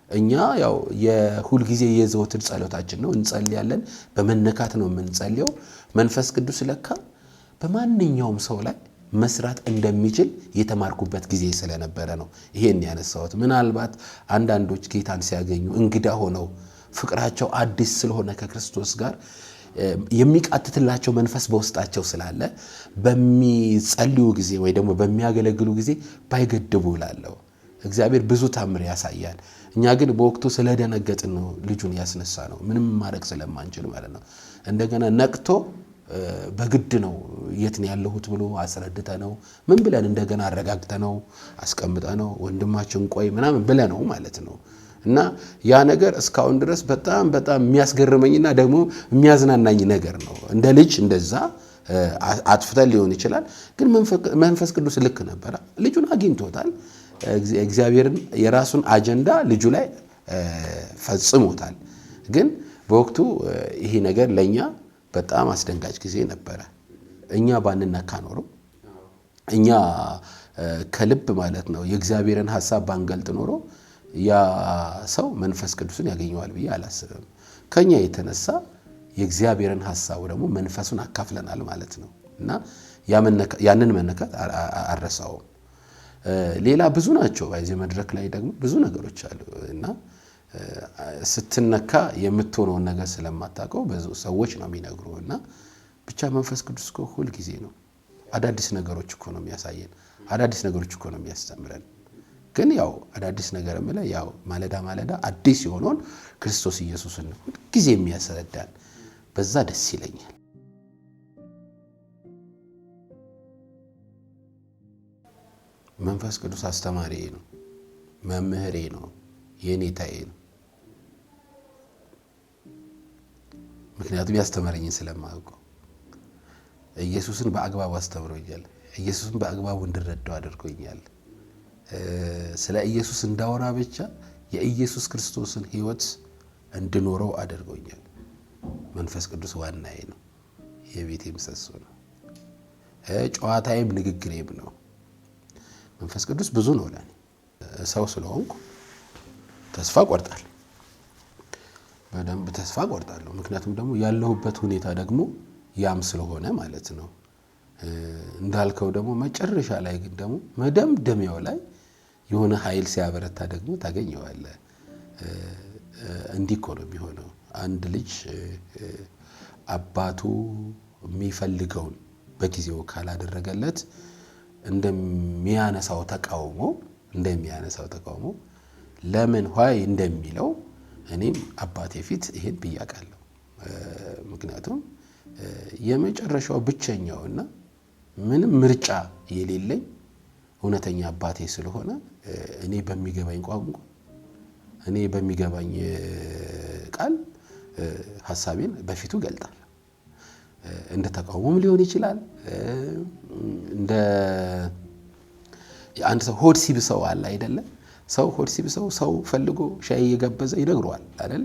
እኛ ያው የሁል ጊዜ የዘወትር ጸሎታችን ነው፣ እንጸልያለን። በመነካት ነው የምንጸልየው። መንፈስ ቅዱስ ለካ በማንኛውም ሰው ላይ መስራት እንደሚችል የተማርኩበት ጊዜ ስለነበረ ነው ይሄን ያነሳሁት። ምናልባት አንዳንዶች ጌታን ሲያገኙ እንግዳ ሆነው ፍቅራቸው አዲስ ስለሆነ ከክርስቶስ ጋር የሚቃትትላቸው መንፈስ በውስጣቸው ስላለ በሚጸልዩ ጊዜ ወይ ደግሞ በሚያገለግሉ ጊዜ ባይገድቡ እላለሁ። እግዚአብሔር ብዙ ታምር ያሳያል። እኛ ግን በወቅቱ ስለደነገጥን ነው ልጁን ያስነሳ ነው፣ ምንም ማድረግ ስለማንችል ማለት ነው። እንደገና ነቅቶ በግድ ነው የት ነው ያለሁት ብሎ አስረድተ ነው ምን ብለን እንደገና አረጋግተ ነው አስቀምጠ ነው ወንድማችን ቆይ ምናምን ብለ ነው ማለት ነው። እና ያ ነገር እስካሁን ድረስ በጣም የሚያስገርመኝና ደግሞ የሚያዝናናኝ ነገር ነው። እንደ ልጅ እንደዛ አጥፍተን ሊሆን ይችላል፣ ግን መንፈስ ቅዱስ ልክ ነበር። ልጁን አግኝቶታል። እግዚአብሔርን የራሱን አጀንዳ ልጁ ላይ ፈጽሞታል። ግን በወቅቱ ይሄ ነገር ለኛ በጣም አስደንጋጭ ጊዜ ነበረ። እኛ ባንነካ ኖሮ እኛ ከልብ ማለት ነው የእግዚአብሔርን ሐሳብ ባንገልጥ ኖሮ ያ ሰው መንፈስ ቅዱስን ያገኘዋል ብዬ አላስብም። ከኛ የተነሳ የእግዚአብሔርን ሐሳብ ደግሞ መንፈሱን አካፍለናል ማለት ነው እና ያንን መነካት አረሳውም። ሌላ ብዙ ናቸው። በዚህ መድረክ ላይ ደግሞ ብዙ ነገሮች አሉ እና ስትነካ የምትሆነውን ነገር ስለማታውቀው ብዙ ሰዎች ነው የሚነግሩና ብቻ መንፈስ ቅዱስ እኮ ሁል ጊዜ ነው አዳዲስ ነገሮች እኮ ነው የሚያሳየን፣ አዳዲስ ነገሮች እኮ ነው የሚያስተምረን። ግን ያው አዳዲስ ነገር ማለት ያው ማለዳ አዲስ የሆነውን ክርስቶስ ኢየሱስን ሁል ጊዜ የሚያስረዳን በዛ ደስ ይለኛል። መንፈስ ቅዱስ አስተማሪዬ ነው፣ መምህሬ ነው፣ የኔታዬ ነው። ምክንያቱም ያስተማረኝን ስለማውቀው ኢየሱስን በአግባቡ አስተምሮኛል። ኢየሱስን በአግባቡ እንድረዳው አድርጎኛል። ስለ ኢየሱስ እንዳወራ ብቻ የኢየሱስ ክርስቶስን ሕይወት እንድኖረው አድርጎኛል። መንፈስ ቅዱስ ዋናዬ ነው፣ የቤቴ ምሰሶ ነው፣ ጨዋታዬም ንግግሬም ነው። መንፈስ ቅዱስ ብዙ ነው ለኔ። ሰው ስለሆንኩ ተስፋ ቆርጣለሁ፣ በደንብ ተስፋ ቆርጣለሁ። ምክንያቱም ደግሞ ያለሁበት ሁኔታ ደግሞ ያም ስለሆነ ማለት ነው። እንዳልከው ደግሞ መጨረሻ ላይ ግን ደግሞ መደምደሚያው ላይ የሆነ ኃይል ሲያበረታ ደግሞ ታገኘዋለህ። እንዲህ እኮ ነው የሚሆነው። አንድ ልጅ አባቱ የሚፈልገውን በጊዜው ካላደረገለት እንደሚያነሳው ተቃውሞ ለምን ሆይ እንደሚለው እኔም አባቴ ፊት ይሄን ብያቃለሁ። ምክንያቱም የመጨረሻው ብቸኛውና ምንም ምርጫ የሌለኝ እውነተኛ አባቴ ስለሆነ እኔ በሚገባኝ ቋንቋ እኔ በሚገባኝ ቃል ሐሳቤን በፊቱ ገልጣለሁ። እንደ ተቃውሞም ሊሆን ይችላል። እንደ አንድ ሰው ሆድ ሲብሰው አለ አይደለ? ሰው ሆድ ሲብሰው ሰው ፈልጎ ሻይ እየጋበዘ ይነግረዋል አይደል?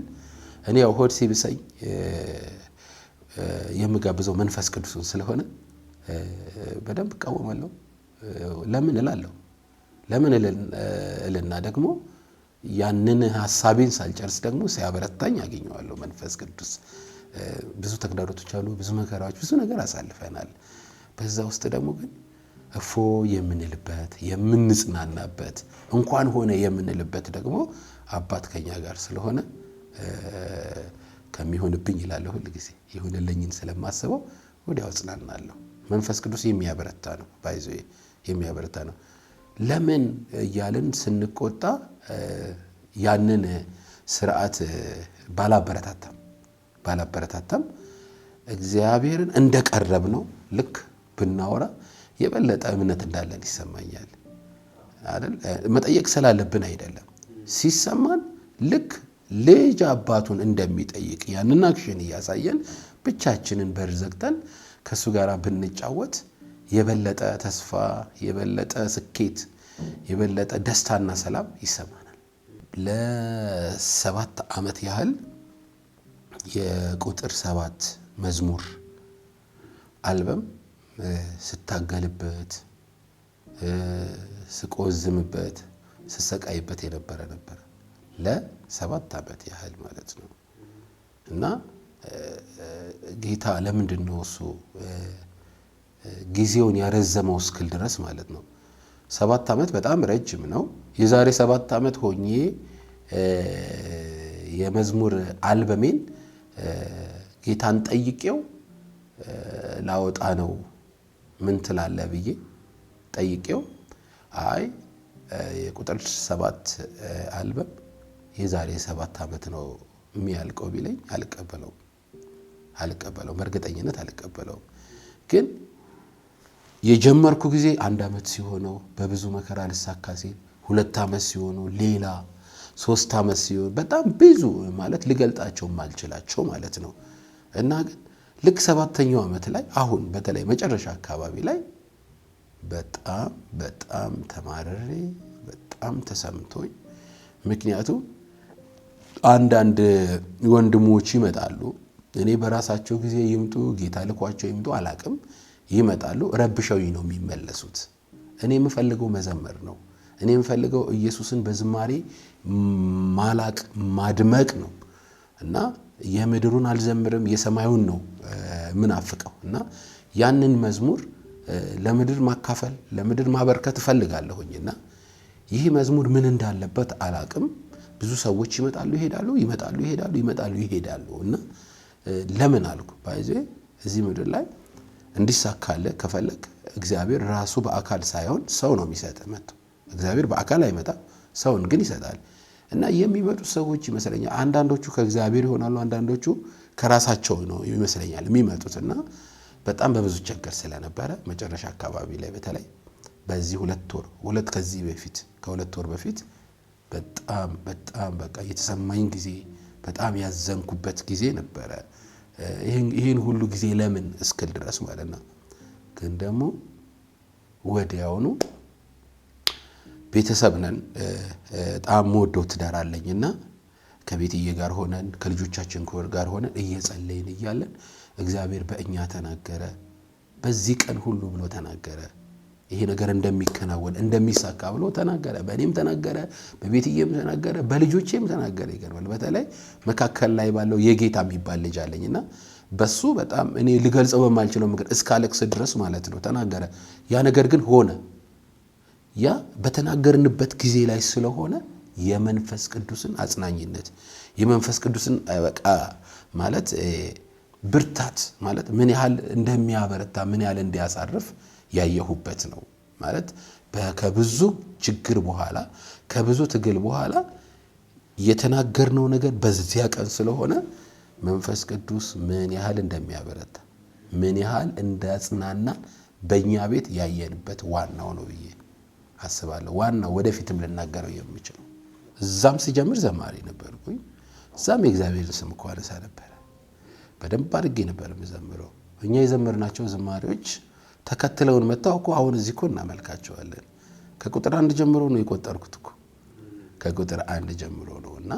እኔ ያው ሆድ ሲብሰኝ የምጋብዘው መንፈስ ቅዱስን ስለሆነ በደንብ እቃወማለሁ። ለምን እላለሁ? ለምን እልና ደግሞ ያንን ሐሳቤን ሳልጨርስ ደግሞ ሲያበረታኝ አገኘዋለሁ። መንፈስ ቅዱስ ብዙ ተግዳሮቶች አሉ፣ ብዙ መከራዎች፣ ብዙ ነገር አሳልፈናል። በዛ ውስጥ ደግሞ ግን እፎ የምንልበት የምንጽናናበት እንኳን ሆነ የምንልበት ደግሞ አባት ከኛ ጋር ስለሆነ ከሚሆንብኝ ይላለሁ ሁሉ ጊዜ ይሁንልኝን ስለማስበው ወዲያው ጽናናለሁ። መንፈስ ቅዱስ የሚያበረታ ነው፣ ባይዞ የሚያበረታ ነው። ለምን እያልን ስንቆጣ ያንን ስርዓት ባላበረታታም እግዚአብሔርን እንደቀረብ ነው ልክ ብናወራ የበለጠ እምነት እንዳለን ይሰማኛል አይደል? መጠየቅ ስላለብን አይደለም። ሲሰማን ልክ ልጅ አባቱን እንደሚጠይቅ ያንን አክሽን እያሳየን ብቻችንን በር ዘግተን ከሱ ጋር ብንጫወት የበለጠ ተስፋ፣ የበለጠ ስኬት፣ የበለጠ ደስታና ሰላም ይሰማናል። ለ7 ዓመት ያህል የቁጥር 7 መዝሙር አልበም ስታገልበት፣ ስቆዝምበት፣ ስሰቃይበት የነበረ ለ7 ዓመት ያህል ማለት ነው። እና ጌታ ለምንድን ነው እሱ ጊዜውን ያረዘመው እስክል ድረስ ማለት ነው። 7 ዓመት በጣም ረጅም ነው። የዛሬ 7 ዓመት ሆኜ የመዝሙር አልበሜን ጌታን ጠይቄው ላወጣ ነው ምን ትላለህ ብዬ ጠይቄው አይ የቁጥር 7 አልበም የዛሬ 7 ዓመት ነው የሚያልቀው ቢለኝ አልቀበለውም። በእርግጠኝነት አልቀበለውም። ግን የጀመርኩ ጊዜ 1 ዓመት ሲሆነው በብዙ መከራ ልሳካ ሲል 2 ዓመት ሲሆነው ሌላ 3 ዓመት ሲሆን በጣም ብዙ ማለት ልገልጣቸው ማልችላቸው ማለት ነው። እና ግን ልክ 7ኛው ዓመት ላይ አሁን በተለይ መጨረሻ አካባቢ ላይ በጣም ተማረሬ በጣም ተሰምቶኝ፣ ምክንያቱም አንዳንድ ወንድሞች ይመጣሉ። እኔ በራሳቸው ጊዜ ይምጡ ጌታ ልኳቸው ይምጡ አላቅም፣ ይመጣሉ። ረብሸውኝ ነው የሚመለሱት። እኔ የምፈልገው መዘመር ነው። እኔ የምፈልገው ኢየሱስን በዝማሬ ማላቅ ማድመቅ ነው። እና የምድሩን አልዘምርም የሰማዩን ነው ምናፍቀው። እና ያንን መዝሙር ለምድር ማካፈል ለምድር ማበርከት እፈልጋለሁኝና ይህ መዝሙር ምን እንዳለበት አላቅም። ብዙ ሰዎች ይመጣሉ ይሄዳሉ፣ ይመጣሉ ይሄዳሉ፣ ይመጣሉ ይሄዳሉ። እና ለምን አልኩ ባይዜ እዚህ ምድር ላይ እንዲሳካለ ከፈለክ እግዚአብሔር ራሱ በአካል ሳይሆን ሰው ነው የሚሰጥ መጥቶ። እግዚአብሔር በአካል አይመጣም፣ ሰውን ግን ይሰጣል። እና የሚመጡ ሰዎች ይመስለኛል አንዳንዶቹ ከእግዚአብሔር ይሆናሉ፣ አንዳንዶቹ ከራሳቸው ነው ይመስለኛል የሚመጡት። እና በጣም በብዙ ቸገር ስለነበረ መጨረሻ አካባቢ ላይ በተለይ በዚህ 2 ወር ከ2 ወር በፊት በጣም በቃ የተሰማኝ ጊዜ፣ በጣም ያዘንኩበት ጊዜ ነበረ። ይህን ሁሉ ጊዜ ለምን እስክል ድረስ ማለት ነው። ግን ደግሞ ወዲያውኑ ቤተሰብ ነን፣ በጣም ወደው ትዳር አለኝና ከቤትዬ ጋር ሆነን ከልጆቻችን ጋር ሆነን እየጸለይን እያለን እግዚአብሔር በእኛ ተናገረ። በዚህ ቀን ሁሉ ብሎ ተናገረ። ይሄ ነገር እንደሚከናወን እንደሚሳካ ብሎ ተናገረ። በእኔም ተናገረ፣ በቤትዬም ተናገረ፣ በልጆቼም ተናገረ። ይገርማል። በተለይ መካከል ላይ ባለው የጌታ የሚባል ልጅ አለኝና በሱ በጣም እኔ ልገልጸው በማልችለው ነገር እስካለቅስ ድረስ ማለት ነው ተናገረ። ያ ነገር ግን ሆነ። ያ በተናገርንበት ጊዜ ላይ ስለሆነ የመንፈስ ቅዱስን አጽናኝነት የመንፈስ ቅዱስን በቃ ማለት ብርታት ማለት ምን ያህል እንደሚያበረታ ምን ያህል እንዲያሳርፍ ያየሁበት ነው። ማለት ከብዙ ችግር በኋላ ከብዙ ትግል በኋላ የተናገርነው ነገር በዚያ ቀን ስለሆነ መንፈስ ቅዱስ ምን ያህል እንደሚያበረታ ምን ያህል እንዳጽናና በእኛ ቤት ያየንበት ዋናው ነው ብዬ አስባለሁ። ዋናው ወደፊትም ልናገረው የምችለው እዛም ሲጀምር ዘማሪ ነበርኩኝ። እዛም የእግዚአብሔር ስም እኮ አነሳ ነበር። በደንብ አድርጌ ነበር የምዘምረው። እኛ የዘመርናቸው ዝማሬዎች ተከትለውን መጣው እኮ አሁን እዚህ እኮ እናመልካቸዋለን። ከቁጥር 1 ጀምሮ ነው የቆጠርኩት እኮ ከቁጥር 1 ጀምሮ ነውና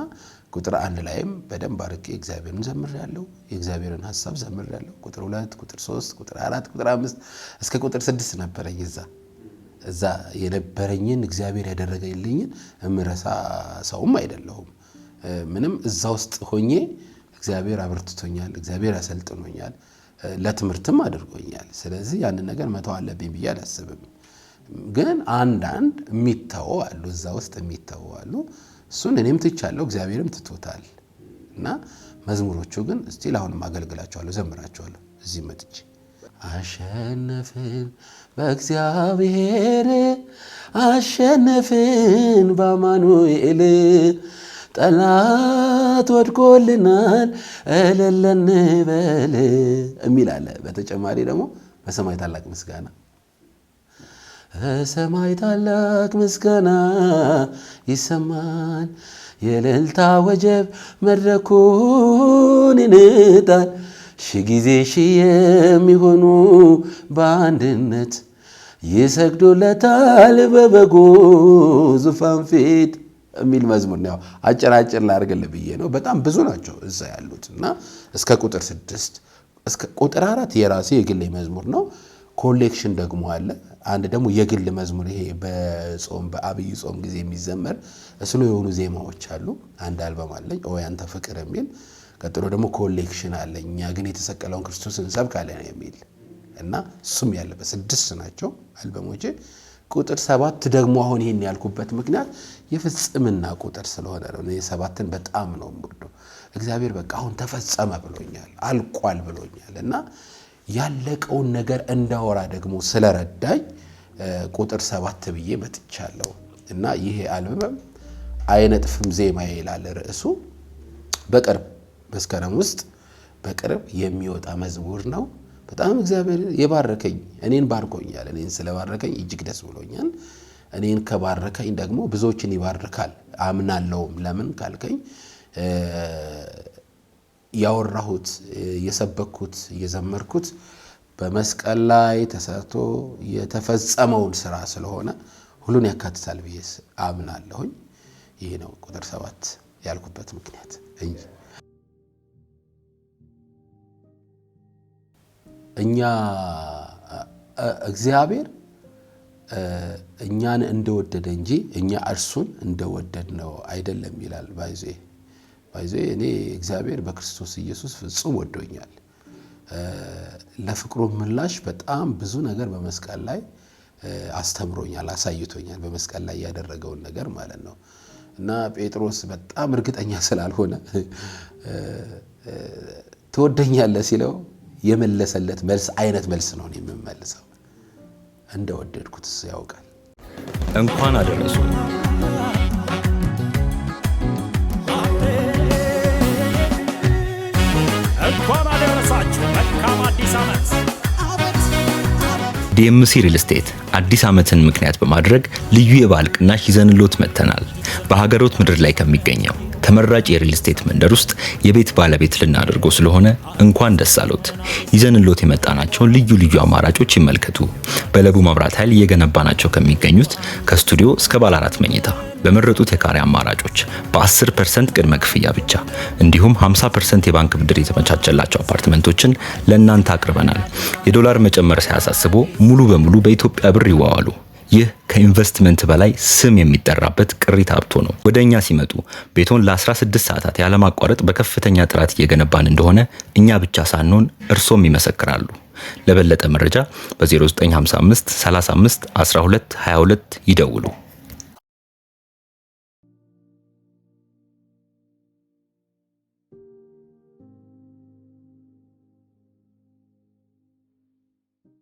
ቁጥር 1 ላይም በደንብ አድርጌ እግዚአብሔርን ዘምሬያለሁ። የእግዚአብሔርን ሐሳብ ዘምሬያለሁ። ቁጥር 2 ቁጥር 3 ቁጥር 4 ቁጥር 5 እስከ ቁጥር 6 ነበረኝ። እዛ የነበረኝን እግዚአብሔር ያደረገልኝን እምረሳ ሰውም አይደለሁም። ምንም እዛ ውስጥ ሆኜ እግዚአብሔር አብርትቶኛል፣ እግዚአብሔር ያሰልጥኖኛል፣ ለትምህርትም አድርጎኛል። ስለዚህ ያንን ነገር መተው አለብኝ ብዬ አላስብም። ግን አንዳንድ የሚተው አሉ፣ እዛ ውስጥ የሚተው አሉ። እሱን እኔም ትቻለሁ፣ እግዚአብሔርም ትቶታል። እና መዝሙሮቹ ግን እስቲል አሁንም አገልግላቸዋለሁ፣ ዘምራቸዋለሁ። እዚህ መጥቼ አሸነፍን በእግዚአብሔር አሸነፍን በአማኑኤል ጠላት ወድቆልናል እልል እንበል የሚል አለ። በተጨማሪ ደግሞ በሰማይ ታላቅ ምስጋና በሰማይ ታላቅ ምስጋና ይሰማል፣ የእልልታ ወጀብ መድረኩን ይንጣል፣ ሺህ ጊዜ ሺህ የሚሆኑ በአንድነት ይሰግዱለታል በበጉ ዙፋን ፊት የሚል መዝሙር ነው። አጭር ላድርግልህ ብዬ ነው። በጣም ብዙ ናቸው እዛ ያሉት እና እስከ ቁጥር 6 እስከ ቁጥር 4 የራሴ የግል መዝሙር ነው። ኮሌክሽን ደግሞ አለ። አንድ ደግሞ የግል መዝሙር ይሄ በጾም በአብይ ጾም ጊዜ የሚዘመር እስሎ የሆኑ ዜማዎች አሉ። አንድ አልበም አለኝ ኦ ያንተ ፍቅር የሚል። ቀጥሎ ደግሞ ኮሌክሽን አለኝ እኛ ግን የተሰቀለውን ክርስቶስን እንሰብካለን የሚል እና እሱም ያለበት 6 ናቸው አልበሞቼ። ቁጥር 7 ደግሞ አሁን ይሄን ያልኩበት ምክንያት የፍጽምና ቁጥር ስለሆነ ነው። እኔ 7ን በጣም ነው የምወደው። እግዚአብሔር በቃ አሁን ተፈጸመ ብሎኛል፣ አልቋል ብሎኛል እና ያለቀውን ነገር እንዳወራ ደግሞ ስለረዳኝ ቁጥር 7 ብዬ መጥቻለሁ። እና ይሄ አልበም አይነጥፍም ዜማ ይላል ርዕሱ። በቅርብ መስከረም ውስጥ በቅርብ የሚወጣ መዝሙር ነው። በጣም እግዚአብሔር የባረከኝ እኔን ባርኮኛል። እኔን ስለባረከኝ እጅግ ደስ ብሎኛል። እኔን ከባረከኝ ደግሞ ብዙዎችን ይባርካል አምናለሁም። ለምን ካልከኝ ያወራሁት የሰበኩት የዘመርኩት በመስቀል ላይ ተሰርቶ የተፈጸመውን ስራ ስለሆነ ሁሉን ያካትታል ብዬ አምናለሁኝ። ይሄ ነው ቁጥር 7 ያልኩበት ምክንያት እንጂ እኛ እግዚአብሔር እኛን እንደወደደ እንጂ እኛ እርሱን እንደወደድ ነው አይደለም ይላል። ባይዜ እኔ እግዚአብሔር በክርስቶስ ኢየሱስ ፍጹም ወዶኛል። ለፍቅሩ ምላሽ በጣም ብዙ ነገር በመስቀል ላይ አስተምሮኛል፣ አሳይቶኛል። በመስቀል ላይ ያደረገውን ነገር ማለት ነው። እና ጴጥሮስ በጣም እርግጠኛ ስላልሆነ ትወደኛለህ ሲለው የመለሰለት መልስ አይነት መልስ ነው የምመልሰው። እንደወደድኩት ያውቃል። እንኳን አደረሱ። እንኳን አደረሳችሁ። መልካም አዲስ ዓመት። ዲኤምሲ ሪል ስቴት አዲስ ዓመትን ምክንያት በማድረግ ልዩ የበዓል ቅናሽ ይዘንሎት መጥተናል። በሀገሮት ምድር ላይ ከሚገኘው ተመራጭ የሪል ስቴት መንደር ውስጥ የቤት ባለቤት ልናደርገው ስለሆነ እንኳን ደስ አሎት። ይዘንሎት የመጣናቸውን ልዩ ልዩ አማራጮች ይመልከቱ። በለቡ መብራት ኃይል እየገነባናቸው ከሚገኙት ከስቱዲዮ እስከ ባለ 4 መኝታ በመረጡት የካሬ አማራጮች በ10% ቅድመ ክፍያ ብቻ እንዲሁም 50% የባንክ ብድር የተመቻቸላቸው አፓርትመንቶችን ለእናንተ አቅርበናል። የዶላር መጨመር ሳያሳስቦ ሙሉ በሙሉ በኢትዮጵያ ብር ይዋዋሉ። ይህ ከኢንቨስትመንት በላይ ስም የሚጠራበት ቅሪተ ሀብቶ ነው። ወደኛ ሲመጡ ቤቶን ለ16 ሰዓታት ያለማቋረጥ በከፍተኛ ጥራት እየገነባን እንደሆነ እኛ ብቻ ሳንሆን እርሶም ይመሰክራሉ። ለበለጠ መረጃ በ0955 35 12 22 ይደውሉ።